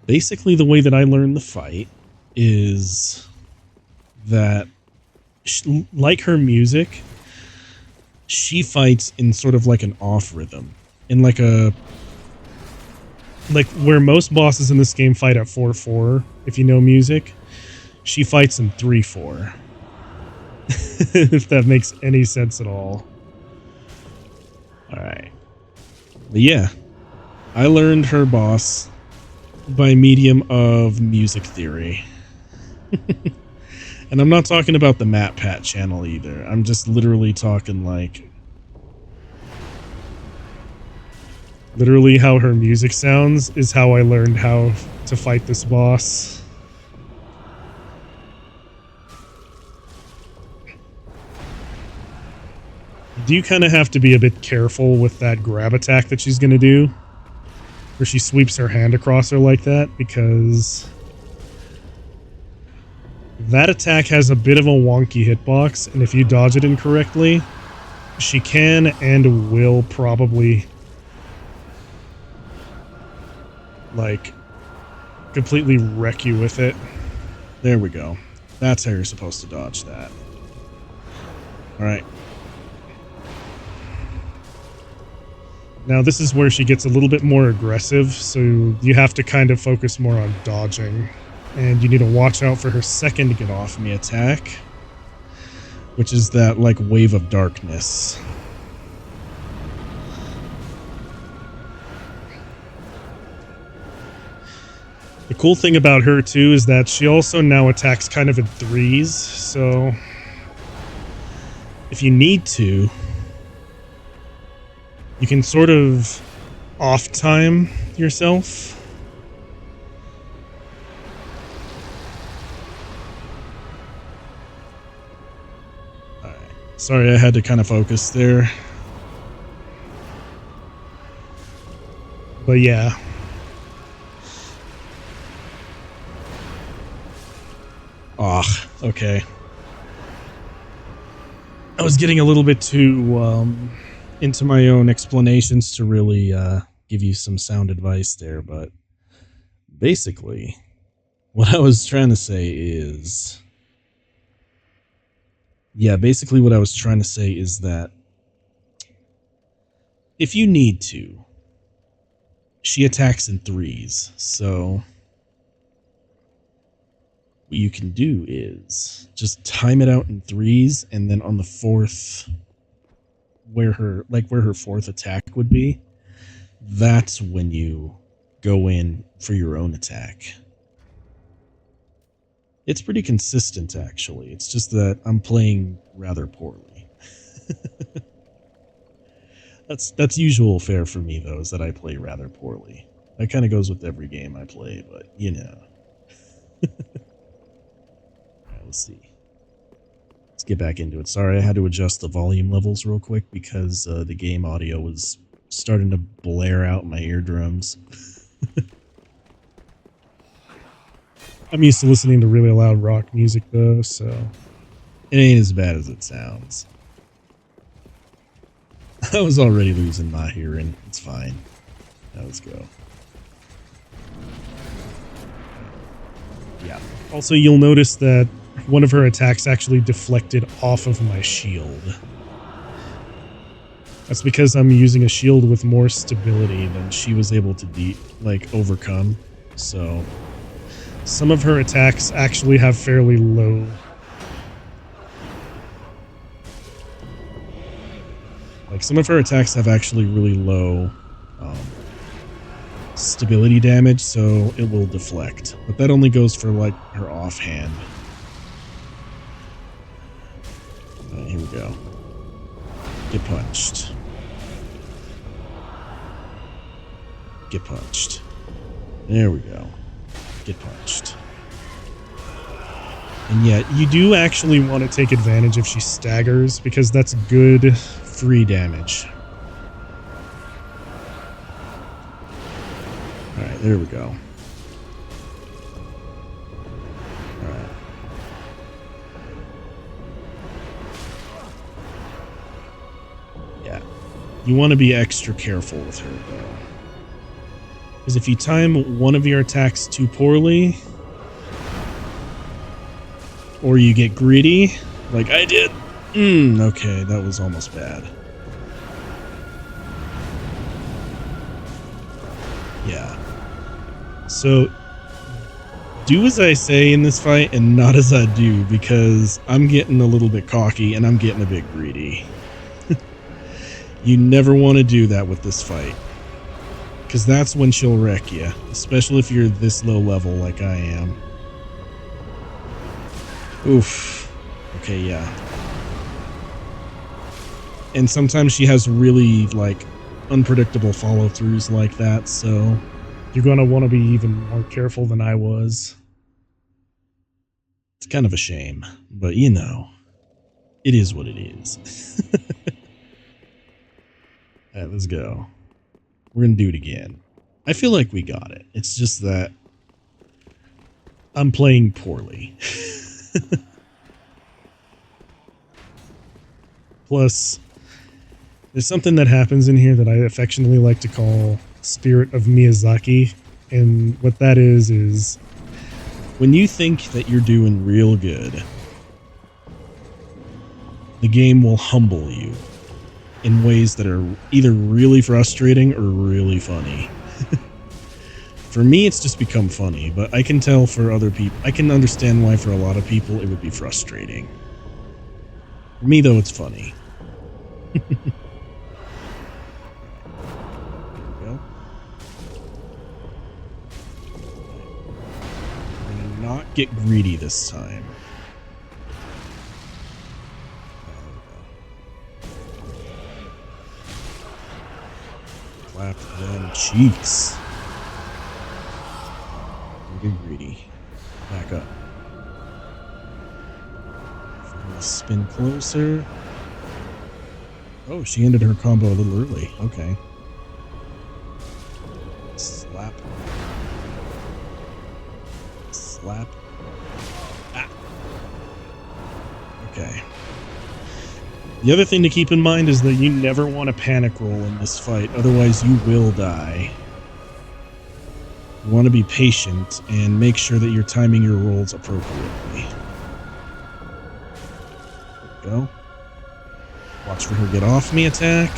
Basically, the way that I learned the fight is that, like her music, she fights in sort of like an off rhythm, in like where most bosses in this game fight at 4/4. If you know music, she fights in 3/4. If that makes any sense at all. All right, but yeah, I learned her boss by medium of music theory. And I'm not talking about the Matt Pat channel either. I'm just literally talking like... literally how her music sounds is how I learned how to fight this boss. Do you kind of have to be a bit careful with that grab attack that she's going to do? Where she sweeps her hand across her like that, because that attack has a bit of a wonky hitbox, and if you dodge it incorrectly, she can and will probably, like, completely wreck you with it. There we go. That's how you're supposed to dodge that. Alright. Now this is where she gets a little bit more aggressive, so you have to kind of focus more on dodging. And you need to watch out for her second get off me attack, which is that, like, wave of darkness. The cool thing about her, too, is that she also now attacks kind of in threes, so if you need to, you can sort of off-time yourself. Sorry, I had to kind of focus there. But yeah. Okay. I was getting a little bit too into my own explanations to really give you some sound advice there, but basically, what I was trying to say is... yeah, basically what I was trying to say is that if you need to, she attacks in threes, so what you can do is just time it out in threes, and then on the fourth, where her fourth attack would be, that's when you go in for your own attack. It's pretty consistent, actually. It's just that I'm playing rather poorly. That's usual fare for me, though, is that I play rather poorly. That kind of goes with every game I play, but, you know. Alright, let's see. Let's get back into it. Sorry, I had to adjust the volume levels real quick because the game audio was starting to blare out my eardrums. I'm used to listening to really loud rock music, though, so it ain't as bad as it sounds. I was already losing my hearing. It's fine. Now let's go. Yeah. Also, you'll notice that one of her attacks actually deflected off of my shield. That's because I'm using a shield with more stability than she was able to overcome. So some of her attacks actually have fairly low... some of her attacks have actually really low stability damage, so it will deflect. But that only goes for, her offhand. Here we go. Get punched. Get punched. There we go. Get punched. And yet, you do actually want to take advantage if she staggers, because that's good free damage. Alright, there we go. Alright. Yeah. You want to be extra careful with her, though. Because if you time one of your attacks too poorly, or you get greedy, like I did. Okay, that was almost bad. Yeah. So, do as I say in this fight and not as I do, because I'm getting a little bit cocky and I'm getting a bit greedy. You never want to do that with this fight, because that's when she'll wreck you, especially if you're this low level like I am. Oof. Okay, yeah. And sometimes she has really, like, unpredictable follow-throughs like that, so you're going to want to be even more careful than I was. It's kind of a shame, but you know, it is what it is. Alright, let's go. We're going to do it again. I feel like we got it. It's just that I'm playing poorly. Plus, there's something that happens in here that I affectionately like to call Spirit of Miyazaki. And what that is when you think that you're doing real good, the game will humble you in ways that are either really frustrating or really funny. For me, it's just become funny, but I can tell for other people, I can understand why for a lot of people it would be frustrating. For me, though, it's funny. Not get greedy this time. Clap them cheeks. Don't get greedy. Back up. Spin closer. Oh, she ended her combo a little early. Okay. Slap. Slap. Ah. Okay. The other thing to keep in mind is that you never want to panic roll in this fight, otherwise you will die. You want to be patient and make sure that you're timing your rolls appropriately. There we go. Watch for her get off me attack.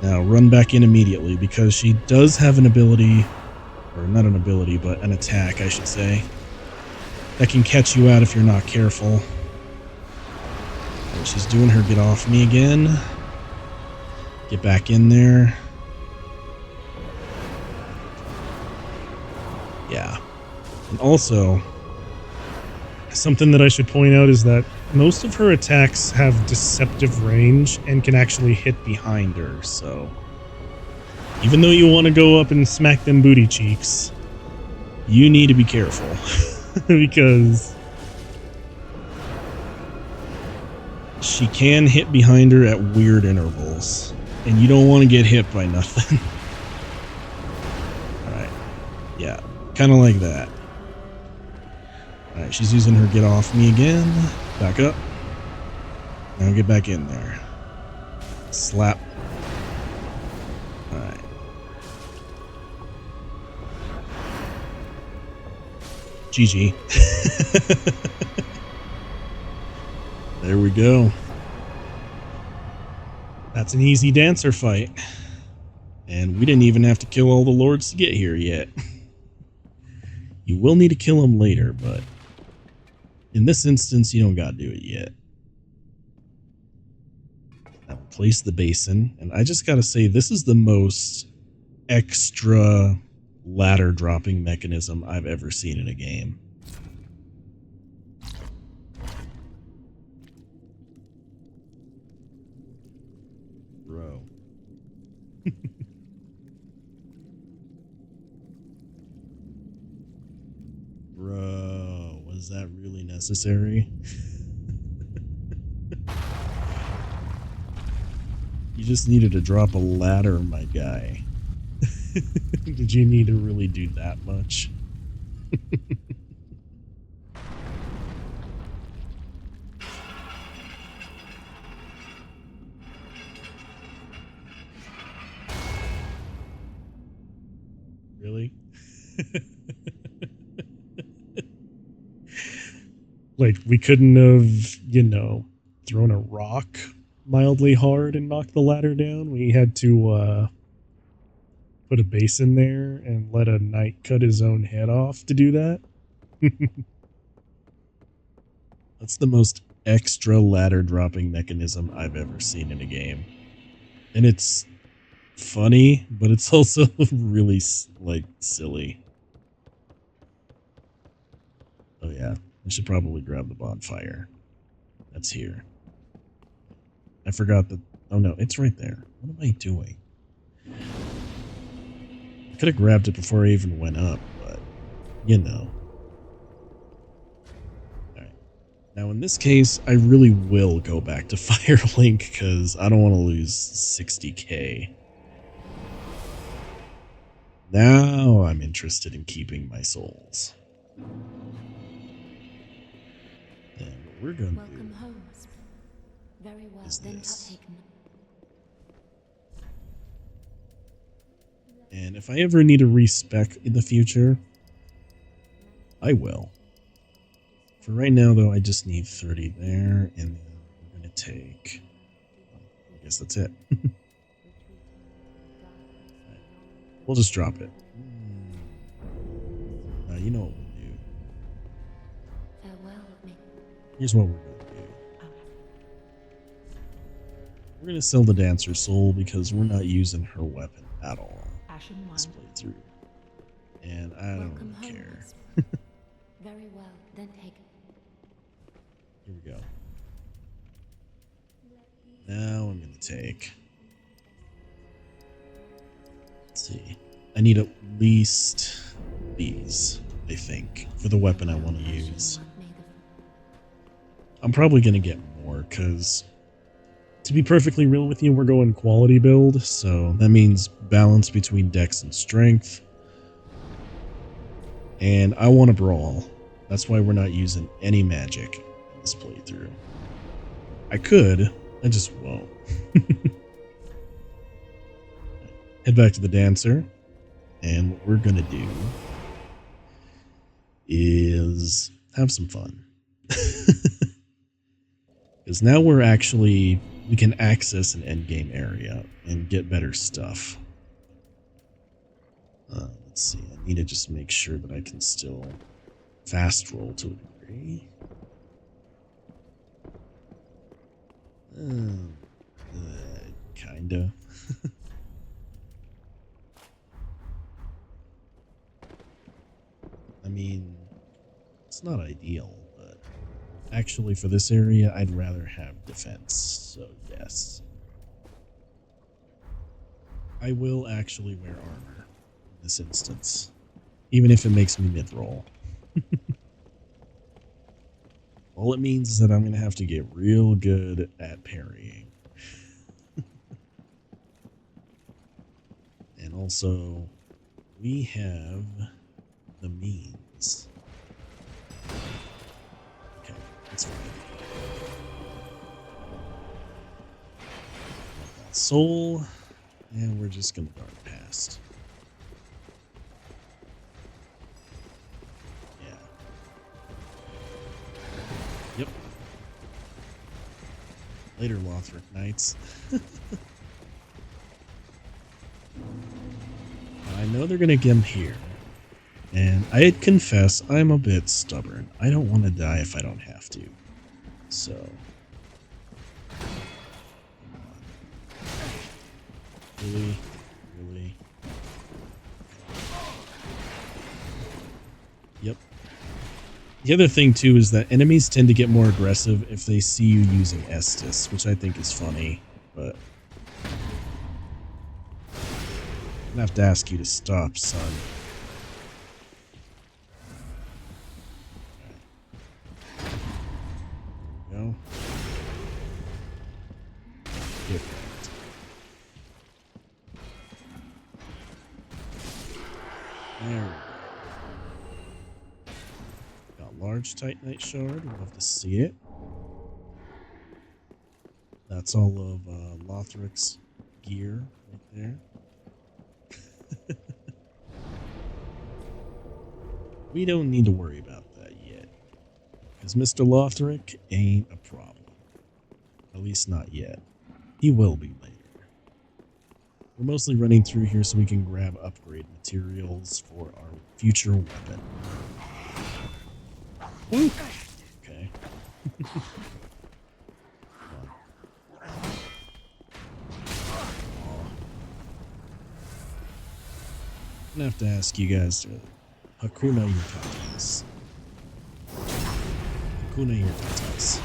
Now run back in immediately, because she does have an ability, or not an ability, but an attack, I should say, that can catch you out if you're not careful. And she's doing her get off me again. Get back in there. Yeah. And also, something that I should point out is that most of her attacks have deceptive range and can actually hit behind her, so even though you want to go up and smack them booty cheeks, you need to be careful. Because she can hit behind her at weird intervals, and you don't want to get hit by nothing. Alright. Yeah, kind of like that. Alright, she's using her get off me again. Back up. Now get back in there. Slap. Alright. GG. There we go. That's an easy dancer fight. And we didn't even have to kill all the lords to get here yet. You will need to kill them later, but in this instance, you don't gotta do it yet. Now place the basin, and I just gotta say, this is the most extra ladder dropping mechanism I've ever seen in a game. Bro. Bruh. Was that really necessary? You just needed to drop a ladder, my guy. Did you need to really do that much? Really? Like, we couldn't have, you know, thrown a rock mildly hard and knocked the ladder down? We had to, put a base in there and let a knight cut his own head off to do that? That's the most extra ladder dropping mechanism I've ever seen in a game. And it's funny, but it's also really, like, silly. Oh yeah, I should probably grab the bonfire. That's here. I forgot that... Oh no, it's right there. What am I doing? I could have grabbed it before I even went up, but... you know. Alright. Now in this case, I really will go back to Firelink, because I don't want to lose 60k. Now I'm interested in keeping my souls. And what we're going to do... Welcome home. Very well, is then this. takin. And if I ever need a respec in the future, I will. For right now, though, I just need 30 there, and then we're going to take... I guess that's it. We'll just drop it. You know what we'll do. Farewell with me. Here's what we're going to do. We're going to sell the Dancer Soul because we're not using her weapon at all Ashen one. this playthrough. And I don't Welcome really home. care. Very well, then take. Here we go. Now I'm going to take... Let's see. I need at least these, I think, for the weapon I want to use. I'm probably going to get more, because to be perfectly real with you, we're going quality build, so that means balance between dex and strength. And I want to brawl. That's why we're not using any magic in this playthrough. I could, I just won't. Head back to the Dancer, and what we're going to do is have some fun. Because now we're actually... we can access an endgame area and get better stuff. Let's see, I need to just make sure that I can still fast roll to a degree. Kinda. I mean, it's not ideal, but actually for this area, I'd rather have defense, so yes. I will actually wear armor in this instance, even if it makes me mid-roll. All it means is that I'm going to have to get real good at parrying. And also, we have the means. Okay, that's fine. Soul, and we're just going to dart past. Yeah. Yep. Later, Lothric Knights. I know they're going to get him here. And I'd confess, I'm a bit stubborn. I don't want to die if I don't have to. So... Really? Really? Yep. The other thing, too, is that enemies tend to get more aggressive if they see you using Estus, which I think is funny, but... I'm gonna have to ask you to stop, son. There we go. Got large titanite shard. We'll have to see it. That's all of Lothric's gear right there. We don't need to worry about that yet. Because Mr. Lothric ain't a problem. At least not yet. He will be later. We're mostly running through here so we can grab upgrade materials for our future weapon. Woo! Okay. I'm gonna have to ask you guys to Hakuna your tatas. Hakuna your tatas.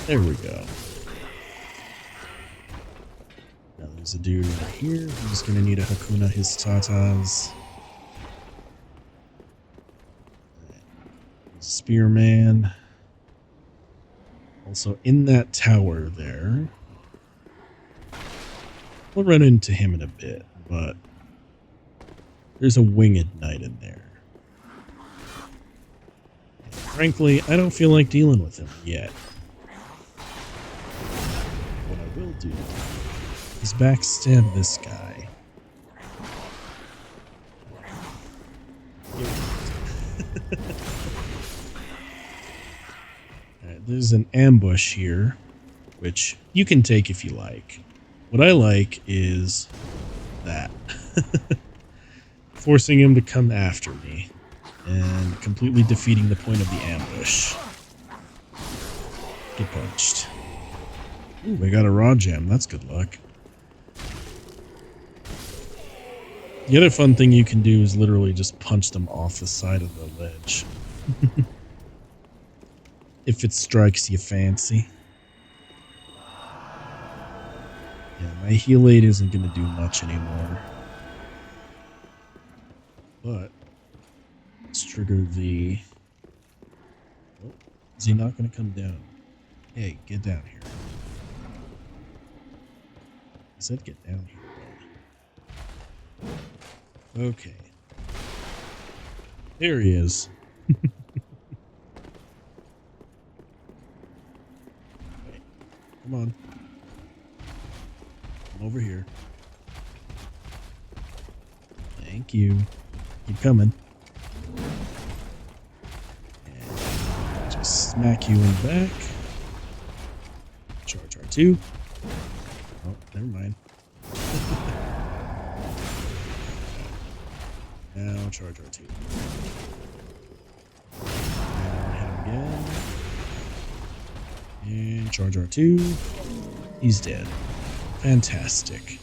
There we go. Now there's a dude right here who's gonna need a Hakuna his tatas. Right. Spearman. Also in that tower there. We'll run into him in a bit, but there's a winged knight in there. And frankly, I don't feel like dealing with him yet. What I will do is backstab this guy. Alright, there's an ambush here, which you can take if you like. What I like is that. Forcing him to come after me and completely defeating the point of the ambush. Get punched. Ooh, we got a raw gem. That's good luck. The other fun thing you can do is literally just punch them off the side of the ledge. If it strikes you fancy. Yeah, my heal aid isn't going to do much anymore. But let's trigger the... Oh, is he not going to come down? Hey, get down here. I said get down here, buddy. Okay. There he is. Wait, come on. Come over here. Thank you. Keep coming. And just smack you in the back. Charge R2. Oh, never mind. Now charge R2. And hit him again. And charge R2. He's dead. Fantastic.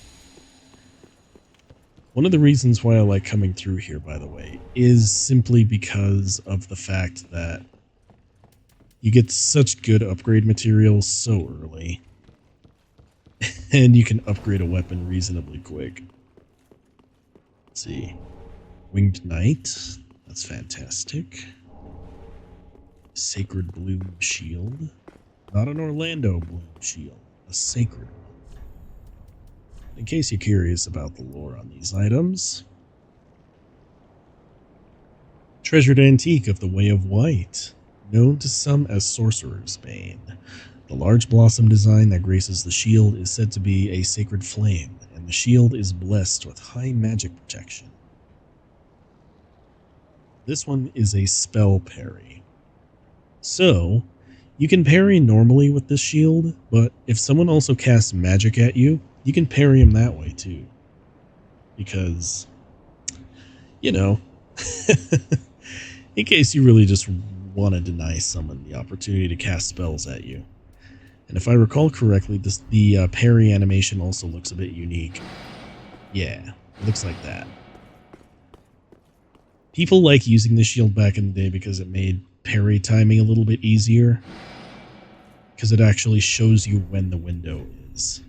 One of the reasons why I like coming through here, by the way, is simply because of the fact that you get such good upgrade materials so early. And you can upgrade a weapon reasonably quick. Let's see. Winged Knight. That's fantastic. Sacred Bloom Shield. Not an Orlando Bloom Shield. A sacred one. In case you're curious about the lore on these items. Treasured Antique of the Way of White. Known to some as Sorcerer's Bane. The large blossom design that graces the shield is said to be a sacred flame, and the shield is blessed with high magic protection. This one is a spell parry. So, you can parry normally with this shield, but if someone also casts magic at you, you can parry him that way too. Because, you know, in case you really just want to deny someone the opportunity to cast spells at you. And if I recall correctly, the parry animation also looks a bit unique. Yeah, it looks like that. People like using the shield back in the day because it made parry timing a little bit easier. Because it actually shows you when the window is.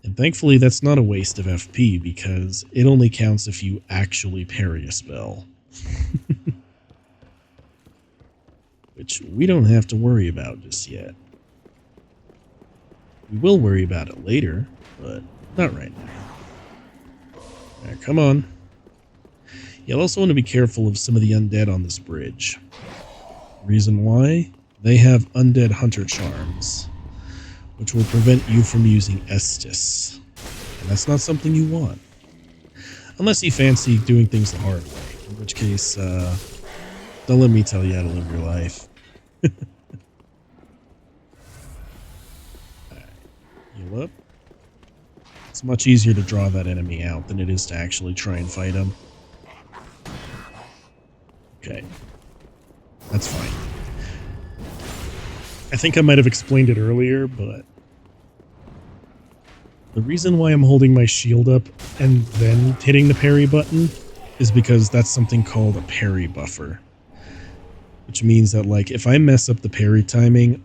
And thankfully that's not a waste of FP because it only counts if you actually parry a spell. Which we don't have to worry about just yet. We will worry about it later, but not right now. Alright, come on. You'll also want to be careful of some of the undead on this bridge. Reason why? They have undead hunter charms, which will prevent you from using Estus. And that's not something you want. Unless you fancy doing things the hard way, in which case, don't let me tell you how to live your life. Alright, heal up. It's much easier to draw that enemy out than it is to actually try and fight him. Okay. That's fine. I think I might have explained it earlier, but the reason why I'm holding my shield up and then hitting the parry button is because that's something called a parry buffer. Which means that, like, if I mess up the parry timing,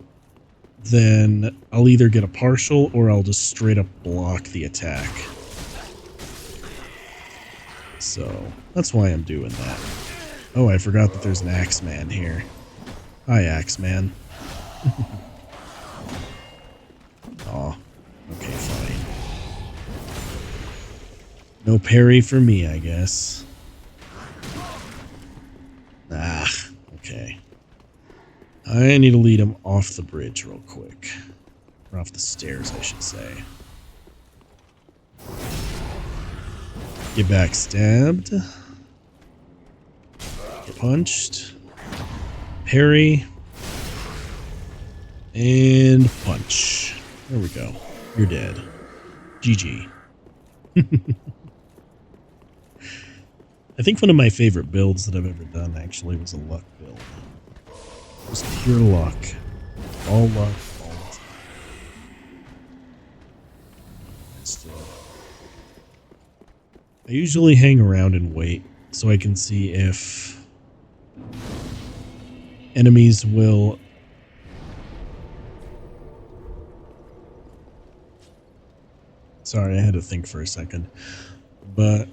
then I'll either get a partial or I'll just straight up block the attack. So, that's why I'm doing that. Oh, I forgot that there's an Axeman here. Hi, Axeman. Aw, okay, fine. No parry for me, I guess. Ah, okay. I need to lead him off the bridge real quick. Or off the stairs, I should say. Get backstabbed. Get punched. Parry. And punch. There we go. You're dead. GG. I think one of my favorite builds that I've ever done actually was a luck build. Just pure luck. All luck, all the time. I usually hang around and wait so I can see if enemies will... Sorry, I had to think for a second. But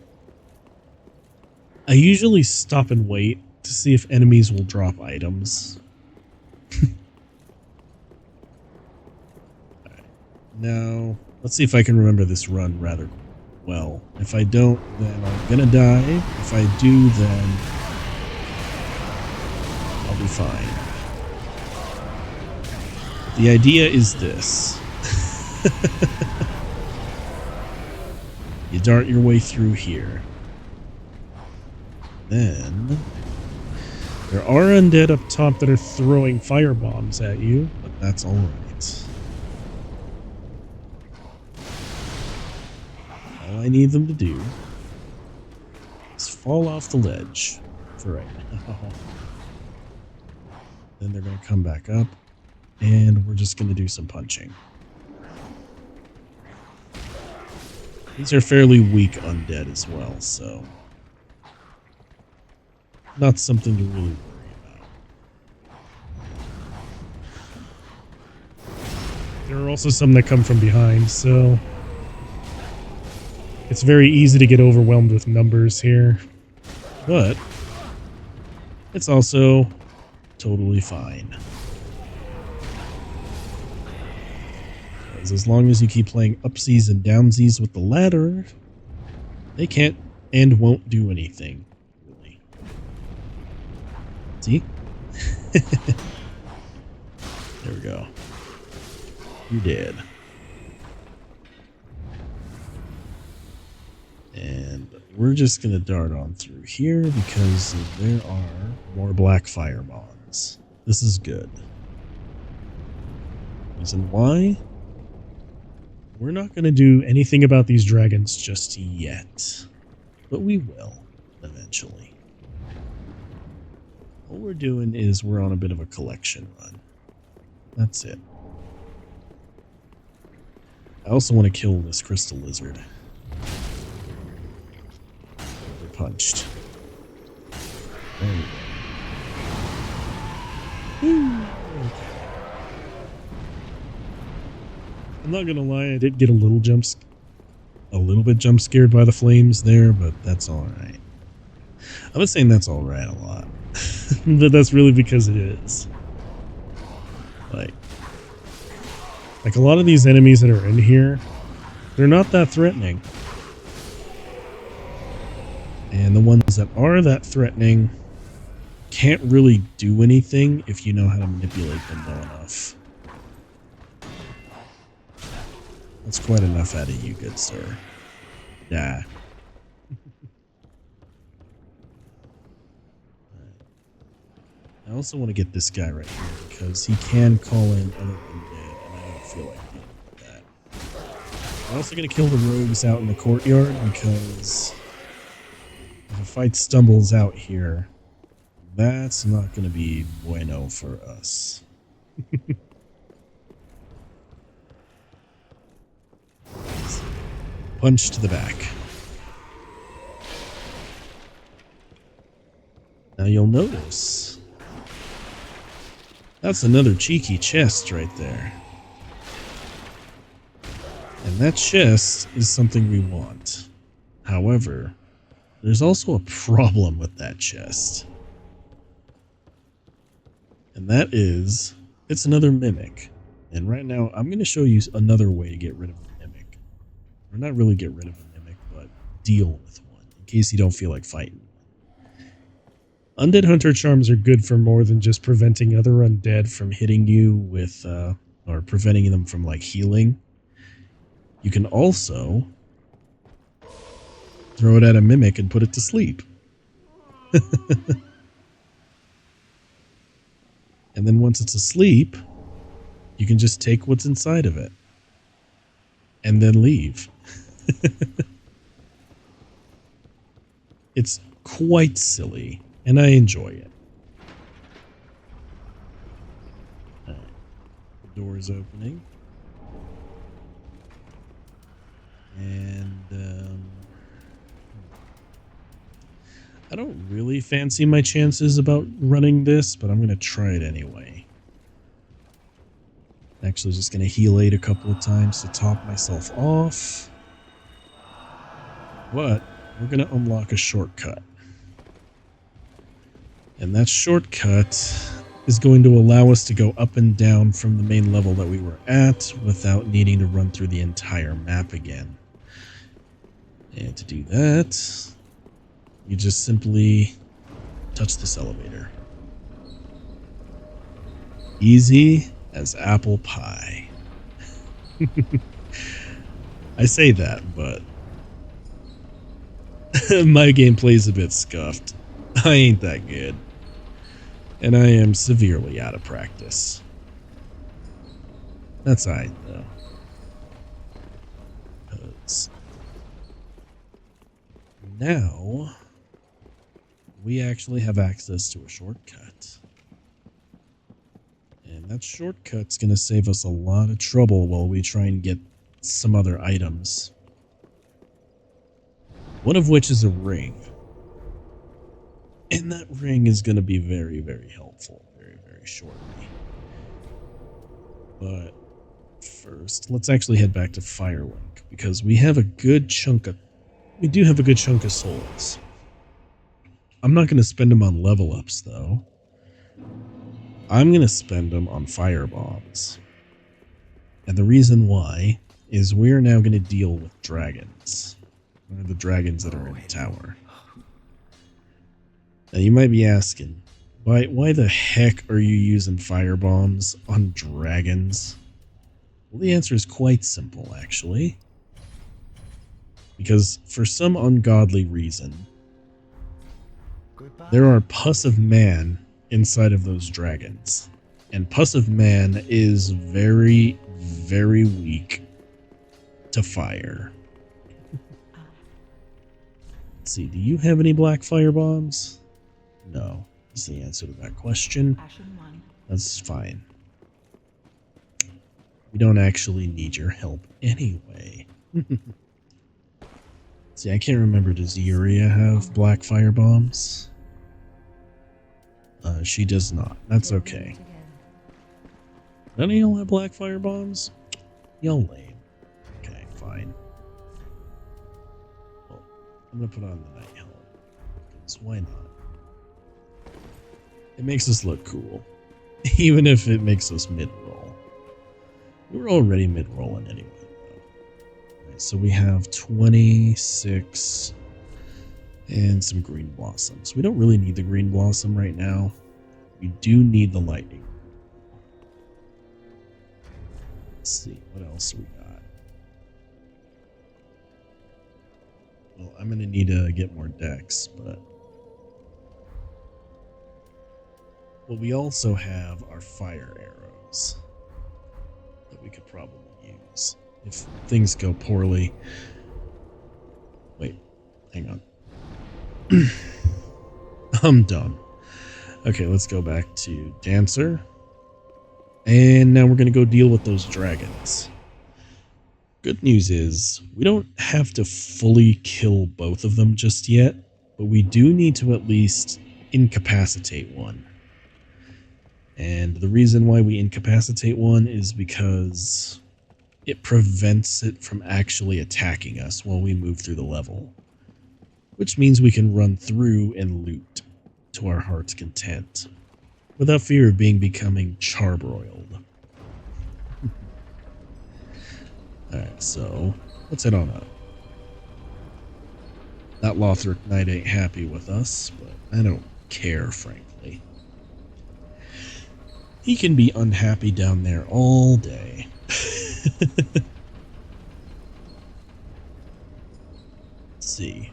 I usually stop and wait to see if enemies will drop items. Right. Now, let's see if I can remember this run rather well. If I don't, then I'm gonna die. If I do, then I'll be fine. The idea is this. You dart your way through here. Then there are undead up top that are throwing fire bombs at you, but that's alright. All I need them to do is fall off the ledge for right now. Then they're going to come back up, and we're just going to do some punching. These are fairly weak undead as well, so not something to really worry about. There are also some that come from behind, so it's very easy to get overwhelmed with numbers here. But it's also totally fine. Because as long as you keep playing upsies and downsies with the ladder, they can't and won't do anything. See? There we go. You're dead. And we're just going to dart on through here because there are more black fire bonds. This is good. Reason why? We're not going to do anything about these dragons just yet. But we will, eventually. What we're doing is we're on a bit of a collection run. That's it. I also want to kill this crystal lizard. They're punched. There we go. Okay. I'm not gonna lie, I did get a little bit jump scared by the flames there, but that's alright. I've been saying that's alright a lot. But that's really because it is. Like, Like a lot of these enemies that are in here, they're not that threatening. And the ones that are that threatening can't really do anything if you know how to manipulate them well enough. That's quite enough out of you, good sir. Yeah. I also want to get this guy right here because he can call in other undead, and I don't feel like dealing with that. I'm also going to kill the rogues out in the courtyard because if a fight stumbles out here, that's not going to be bueno for us. Punch to the back. Now you'll notice that's another cheeky chest right there. And that chest is something we want. However, there's also a problem with that chest. And that is, it's another mimic. And right now, I'm going to show you another way to get rid of a mimic. Or not really get rid of a mimic, but deal with one, in case you don't feel like fighting. Undead Hunter Charms are good for more than just preventing other undead from hitting you with, or preventing them from, like, healing. You can also throw it at a mimic and put it to sleep. And then once it's asleep, you can just take what's inside of it and then leave. It's quite silly, and I enjoy it. All right. The door is opening. And I don't really fancy my chances about running this, but I'm going to try it anyway. Actually, just going to heal 8 a couple of times to top myself off. But we're going to unlock a shortcut. And that shortcut is going to allow us to go up and down from the main level that we were at without needing to run through the entire map again. And to do that, you just simply touch this elevator. Easy as apple pie. I say that, but my gameplay's a bit scuffed. I ain't that good. And I am severely out of practice. That's alright, though. 'Cause now we actually have access to a shortcut. And that shortcut's going to save us a lot of trouble while we try and get some other items. One of which is a ring. And that ring is going to be very, very helpful very, very shortly. But first, let's actually head back to Firelight because we have a good chunk of souls. I'm not going to spend them on level ups though. I'm going to spend them on fire bombs. And the reason why is we're now going to deal with dragons. Or the dragons that are in the tower. Now you might be asking, why the heck are you using fire bombs on dragons? Well, the answer is quite simple, actually. Because for some ungodly reason, there are pus of man inside of those dragons. And pus of man is very, very weak to fire. Let's see, do you have any black fire bombs? No, is the answer to that question. That's fine. We don't actually need your help anyway. See, I can't remember, does Yuria have black fire bombs? She does not. That's okay. None of y'all have black fire bombs? Y'all lame. Okay, fine. Well, I'm gonna put on the night helmet. Because why not? It makes us look cool. Even if it makes us mid-roll. We're already mid-rolling anyway. Alright, so we have 26 and some green blossoms. We don't really need the green blossom right now. We do need the lightning. Let's see, what else we got? Well, I'm going to need to get more decks, but... Well, we also have our fire arrows that we could probably use if things go poorly. Wait, hang on. I'm done. Okay, let's go back to Dancer. And now we're going to go deal with those dragons. Good news is, we don't have to fully kill both of them just yet, but we do need to at least incapacitate one. And the reason why we incapacitate one is because it prevents it from actually attacking us while we move through the level. Which means we can run through and loot to our heart's content, without fear of becoming charbroiled. Alright, so let's head on up. That Lothric Knight ain't happy with us, but I don't care, frankly. He can be unhappy down there all day. Let's see.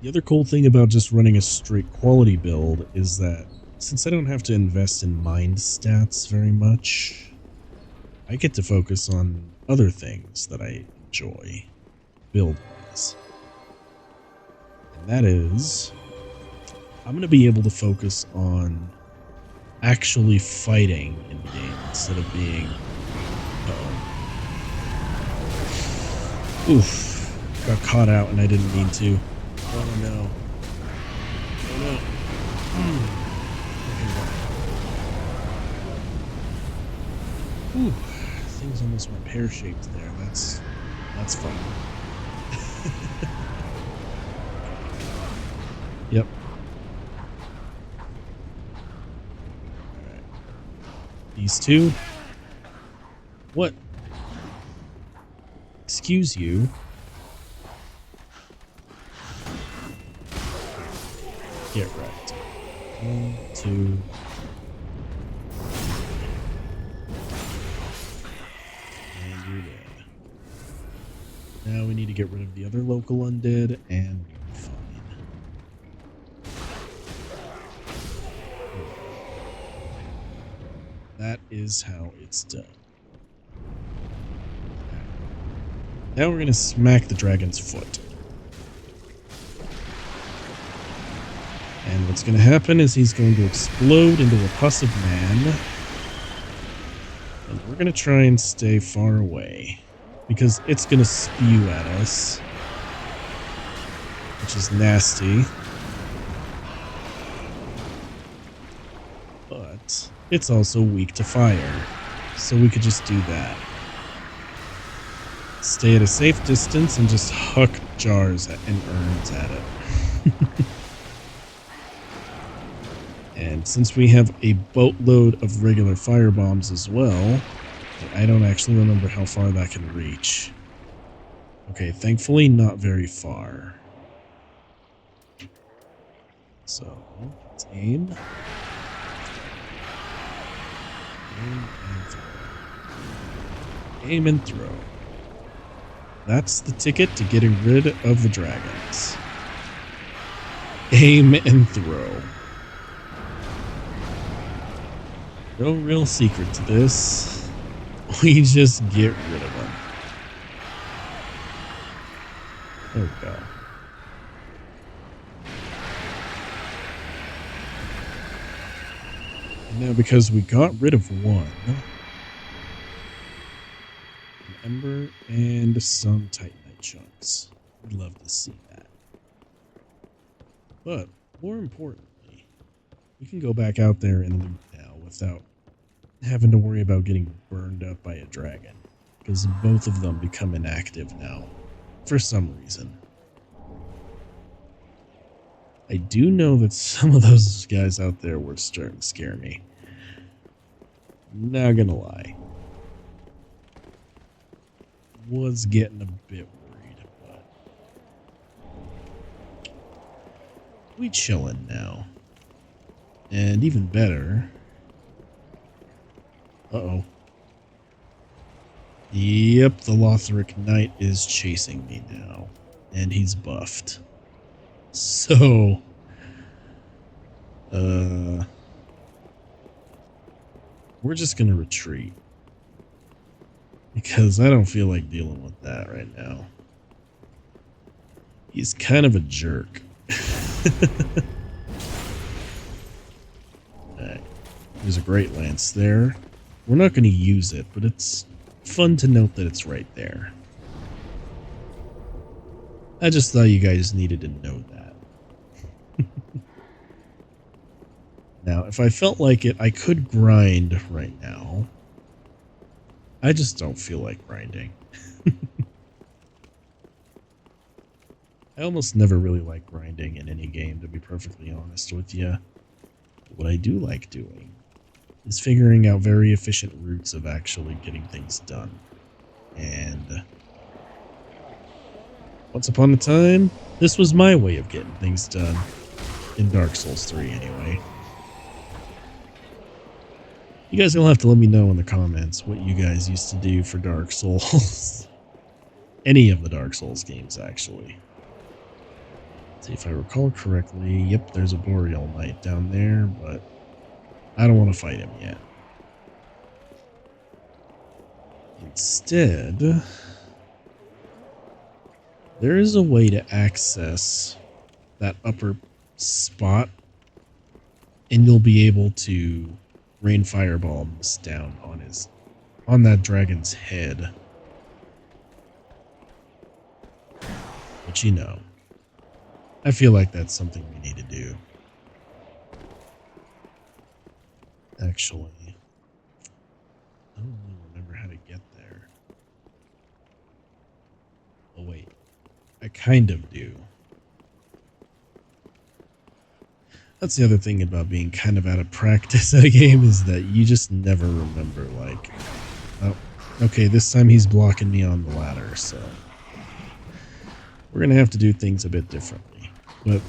The other cool thing about just running a straight quality build is that since I don't have to invest in mind stats very much, I get to focus on other things that I enjoy build-wise. And that is, I'm going to be able to focus on actually fighting in the game instead of being... Uh-oh. Oof. Got caught out and I didn't mean to. Oh no. Oh no. Okay, ooh, things almost went pear-shaped there. That's fun. Yep. Alright. These two. What? Excuse you. Get right. 1, 2. And you're there. Now we need to get rid of the other local undead, and we'll be fine. That is how it's done. Now we're going to smack the dragon's foot. And what's going to happen is he's going to explode into a pus of man. And we're going to try and stay far away, because it's going to spew at us, which is nasty. But it's also weak to fire, so we could just do that. Stay at a safe distance and just huck jars and urns at it. And since we have a boatload of regular fire bombs as well, I don't actually remember how far that can reach. Okay, thankfully not very far. So, let's aim. Aim and throw. Aim and throw. That's the ticket to getting rid of the dragons. Aim and throw. No real secret to this. We just get rid of them. There we go. And now because we got rid of one, an ember and some titanite chunks. I'd love to see that. But more importantly, we can go back out there and loot now without having to worry about getting burned up by a dragon, because both of them become inactive now for some reason. I do know that some of those guys out there were starting to scare me. Not gonna lie. Was getting a bit worried, but we chillin' now. And even better. Uh-oh. Yep, the Lothric Knight is chasing me now. And he's buffed. So... we're just gonna retreat. Because I don't feel like dealing with that right now. He's kind of a jerk. Alright. There's a Great Lance there. We're not going to use it, but it's fun to note that it's right there. I just thought you guys needed to know that. Now, if I felt like it, I could grind right now. I just don't feel like grinding. I almost never really like grinding in any game, to be perfectly honest with you. What I do like doing is figuring out very efficient routes of actually getting things done. And once upon a time, this was my way of getting things done. In Dark Souls 3, anyway. You guys will have to let me know in the comments what you guys used to do for Dark Souls. Any of the Dark Souls games, actually. Let's see if I recall correctly. Yep, there's a Boreal Knight down there, but I don't want to fight him yet. Instead, there is a way to access that upper spot, and you'll be able to rain firebombs down on that dragon's head. But you know, I feel like that's something we need to do. Actually, I don't really remember how to get there. Oh wait, I kind of do. That's the other thing about being kind of out of practice at a game, is that you just never remember, like, oh, okay, this time he's blocking me on the ladder, so we're gonna have to do things a bit differently. But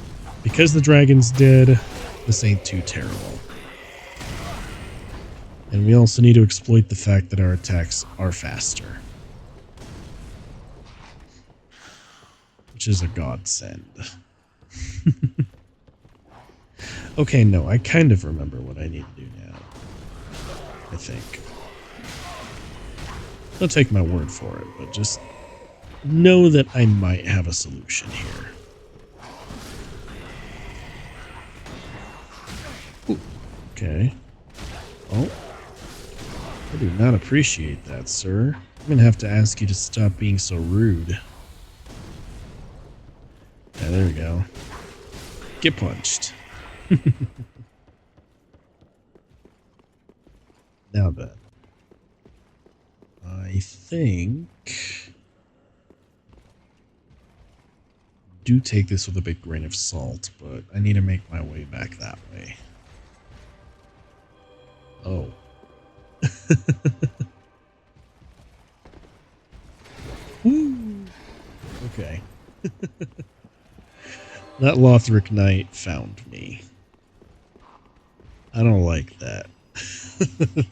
because the dragon's dead, this ain't too terrible. And we also need to exploit the fact that our attacks are faster, which is a godsend. Okay, no, I kind of remember what I need to do now. I think. Don't take my word for it, but just know that I might have a solution here. Ooh, okay. Oh. I do not appreciate that, sir. I'm gonna have to ask you to stop being so rude. Yeah, there we go. Get punched. Now then, I think do take this with a big grain of salt, but I need to make my way back that way. Oh. Woo. Okay. That Lothric Knight found me. I don't like that.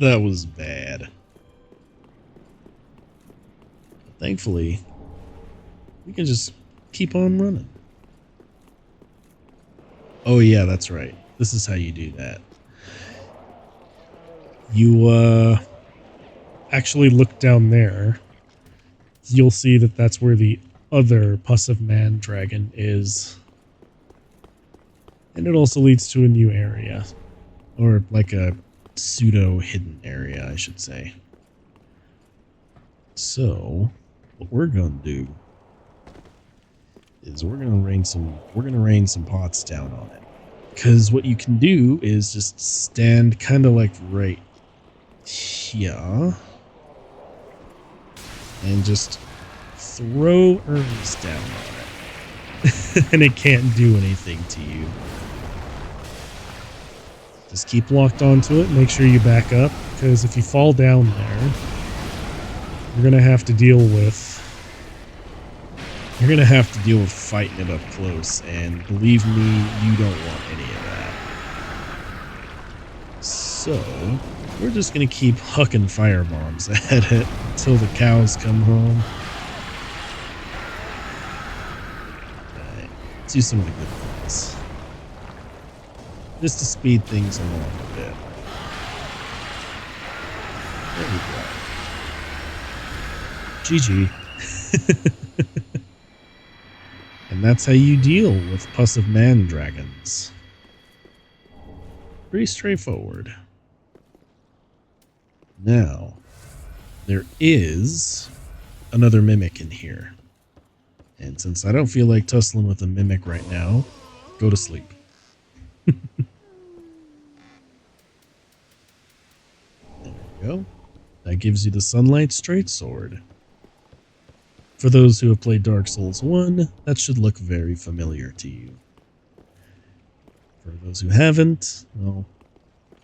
That was bad. But thankfully, we can just keep on running. Oh yeah, that's right. This is how you do that. You actually look down there. You'll see that that's where the other Pus of Man dragon is. And it also leads to a new area. Or like a pseudo-hidden area, I should say. So, what we're gonna do is we're gonna rain some pots down on it. Because what you can do is just stand kind of like right here and just throw herbs down on it. and it can't do anything to you. Just keep locked onto it. Make sure you back up, because if you fall down there, you're gonna have to deal with fighting it up close, and believe me, you don't want any of that. So we're just gonna keep hucking fire bombs at it until the cows come home. Alright, let's do some of the good ones, just to speed things along a bit. There we go. GG. And that's how you deal with Pussive Man dragons. Pretty straightforward. Now, there is another mimic in here. And since I don't feel like tussling with a mimic right now, go to sleep. There we go. That gives you the Sunlight Straight Sword. For those who have played Dark Souls 1, that should look very familiar to you. For those who haven't, well,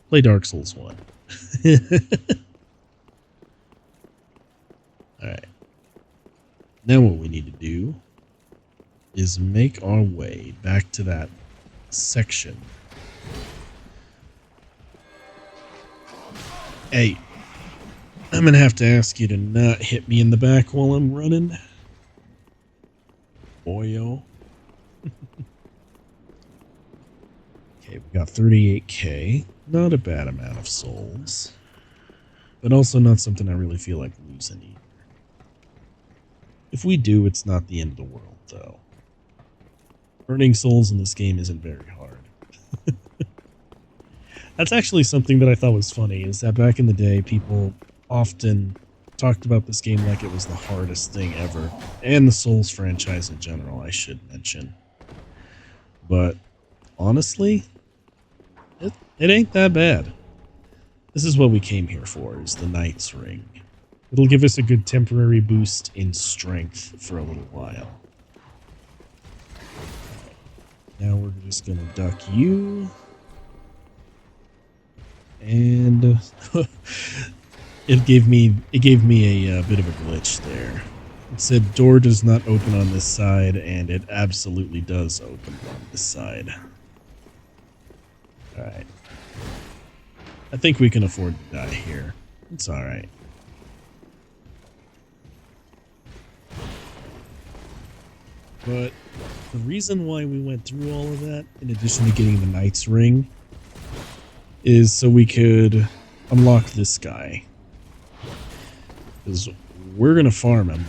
play Dark Souls 1. Alright. Now what we need to do is make our way back to that section. Hey, I'm gonna have to ask you to not hit me in the back while I'm running. Boyo. Okay, we got 38k. Not a bad amount of souls. But also not something I really feel like losing either. If we do, it's not the end of the world, though. Earning souls in this game isn't very hard. That's actually something that I thought was funny, is that back in the day, people often talked about this game like it was the hardest thing ever. And the Souls franchise in general, I should mention. But honestly, it ain't that bad. This is what we came here for, is the Knight's Ring. It'll give us a good temporary boost in strength for a little while. Now we're just gonna duck you. And it gave me a bit of a glitch there. It said door does not open on this side, and it absolutely does open on this side. Alright. I think we can afford to die here. It's alright. But the reason why we went through all of that, in addition to getting the Knight's Ring, is so we could unlock this guy. Because we're going to farm him.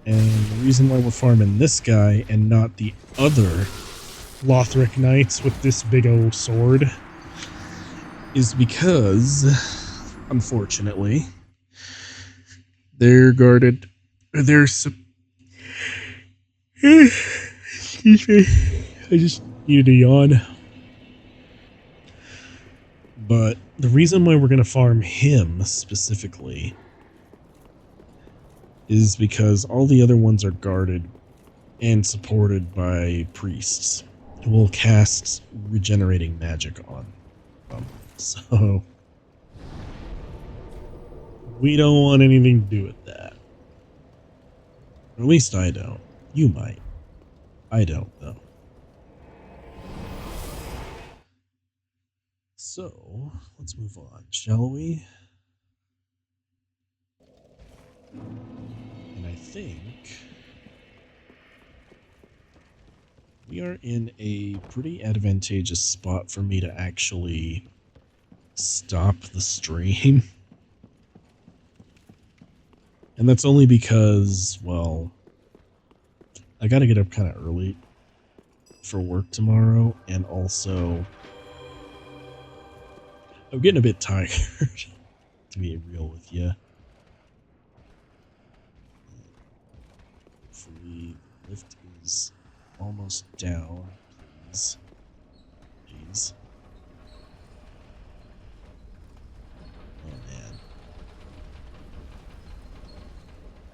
And the reason why we're farming this guy and not the other Lothric Knights with this big old sword is because, unfortunately, they're guarded. They're excuse me. I just needed a yawn. But the reason why we're going to farm him specifically is because all the other ones are guarded and supported by priests who will cast regenerating magic on them. So we don't want anything to do with that. Or at least I don't. You might. I don't, though. So, let's move on, shall we? And I think we are in a pretty advantageous spot for me to actually stop the stream. And that's only because, well, I gotta get up kind of early for work tomorrow, and also I'm getting a bit tired, to be real with you. Hopefully the lift is almost down, please. Please. Oh man.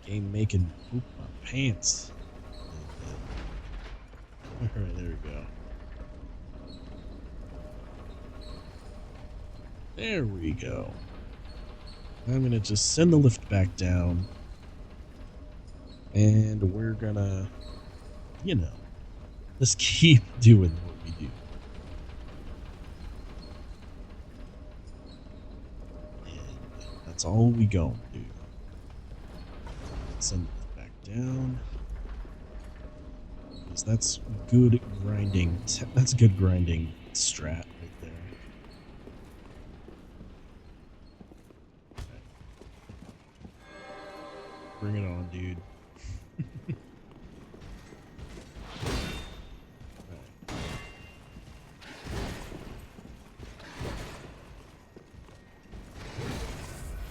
Game making poop my pants. Alright, there we go. There we go. I'm gonna just send the lift back down. And we're gonna, you know, just keep doing what we do. And that's all we gonna do. Send it back down. Because that's good grinding. That's good grinding strat right there. Okay. Bring it on, dude.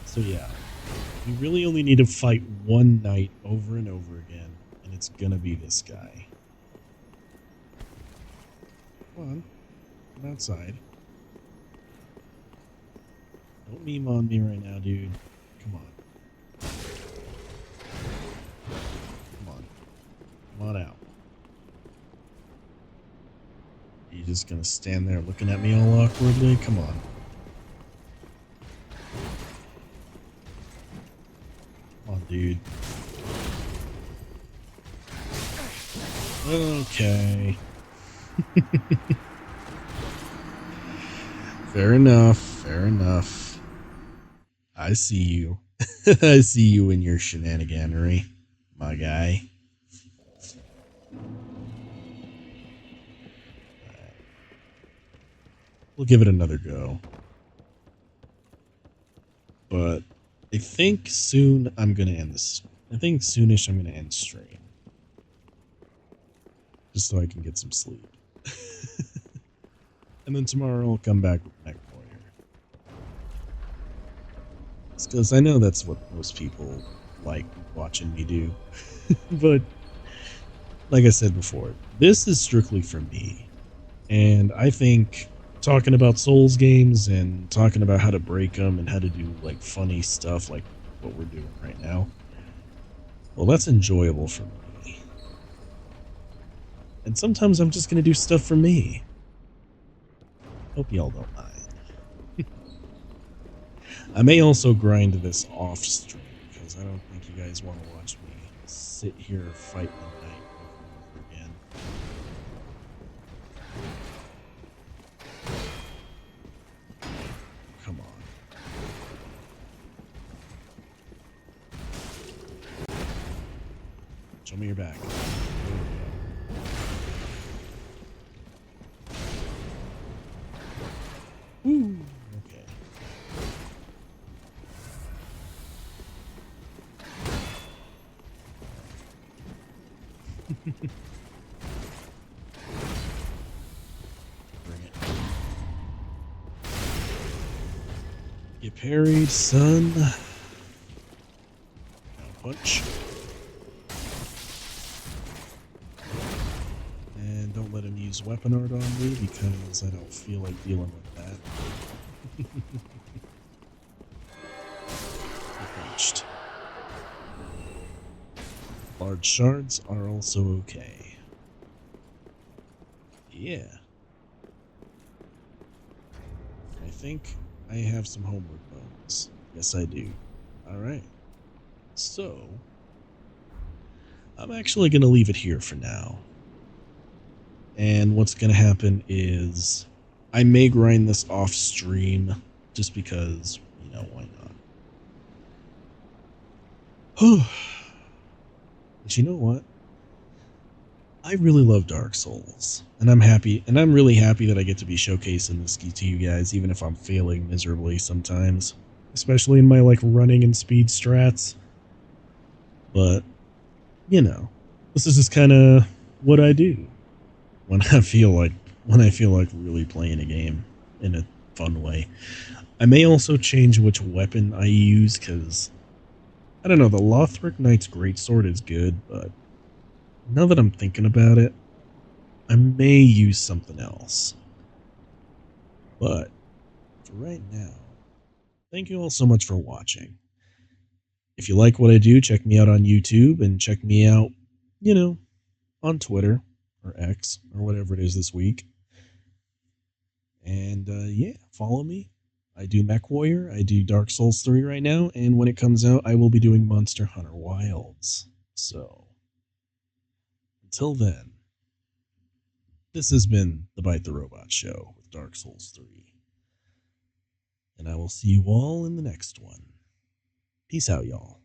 So yeah, you really only need to fight one knight over and over again, and it's gonna be this guy. Come on, come outside. Don't meme on me right now, dude. Come on. Come on. Come on out. Are you just gonna stand there looking at me all awkwardly? Come on. Come on, dude. Okay. Fair enough. Fair enough. I see you. I see you in your shenaniganery, my guy. We'll give it another go. But I think soon I'm going to end this. I think soonish I'm going to end stream. Just so I can get some sleep. And then tomorrow I'll come back with Mech Warrior. It's because I know that's what most people like watching me do. But like I said before, this is strictly for me. And I think talking about Souls games and talking about how to break them and how to do like funny stuff like what we're doing right now, well, that's enjoyable for me. And sometimes I'm just going to do stuff for me. Hope y'all don't mind. I may also grind this off stream because I don't think you guys want to watch me sit here fight the night over and over again. Come on. Show me your back. Woo! Okay. Bring it. Get parried, son. Now punch. And don't let him use weapon art on me because I don't feel like dealing with that. Punched. Large shards are also okay. Yeah. I think I have some homework bones. Yes, I do. Alright. So, I'm actually going to leave it here for now. And what's going to happen is I may grind this off stream just because, you know, why not? But you know what? I really love Dark Souls, and I'm really happy that I get to be showcasing this to you guys, even if I'm failing miserably sometimes, especially in my like running and speed strats. But you know, this is just kind of what I do when I feel like really playing a game in a fun way. I may also change which weapon I use because I don't know, the Lothric Knight's greatsword is good, but now that I'm thinking about it, I may use something else. But for right now, thank you all so much for watching. If you like what I do, check me out on YouTube and check me out, on Twitter or X or whatever it is this week. And yeah, follow me. I do Mech Warrior. I do Dark Souls 3 right now. And when it comes out, I will be doing Monster Hunter Wilds. So until then, this has been the Bite the Robot Show with Dark Souls 3. And I will see you all in the next one. Peace out, y'all.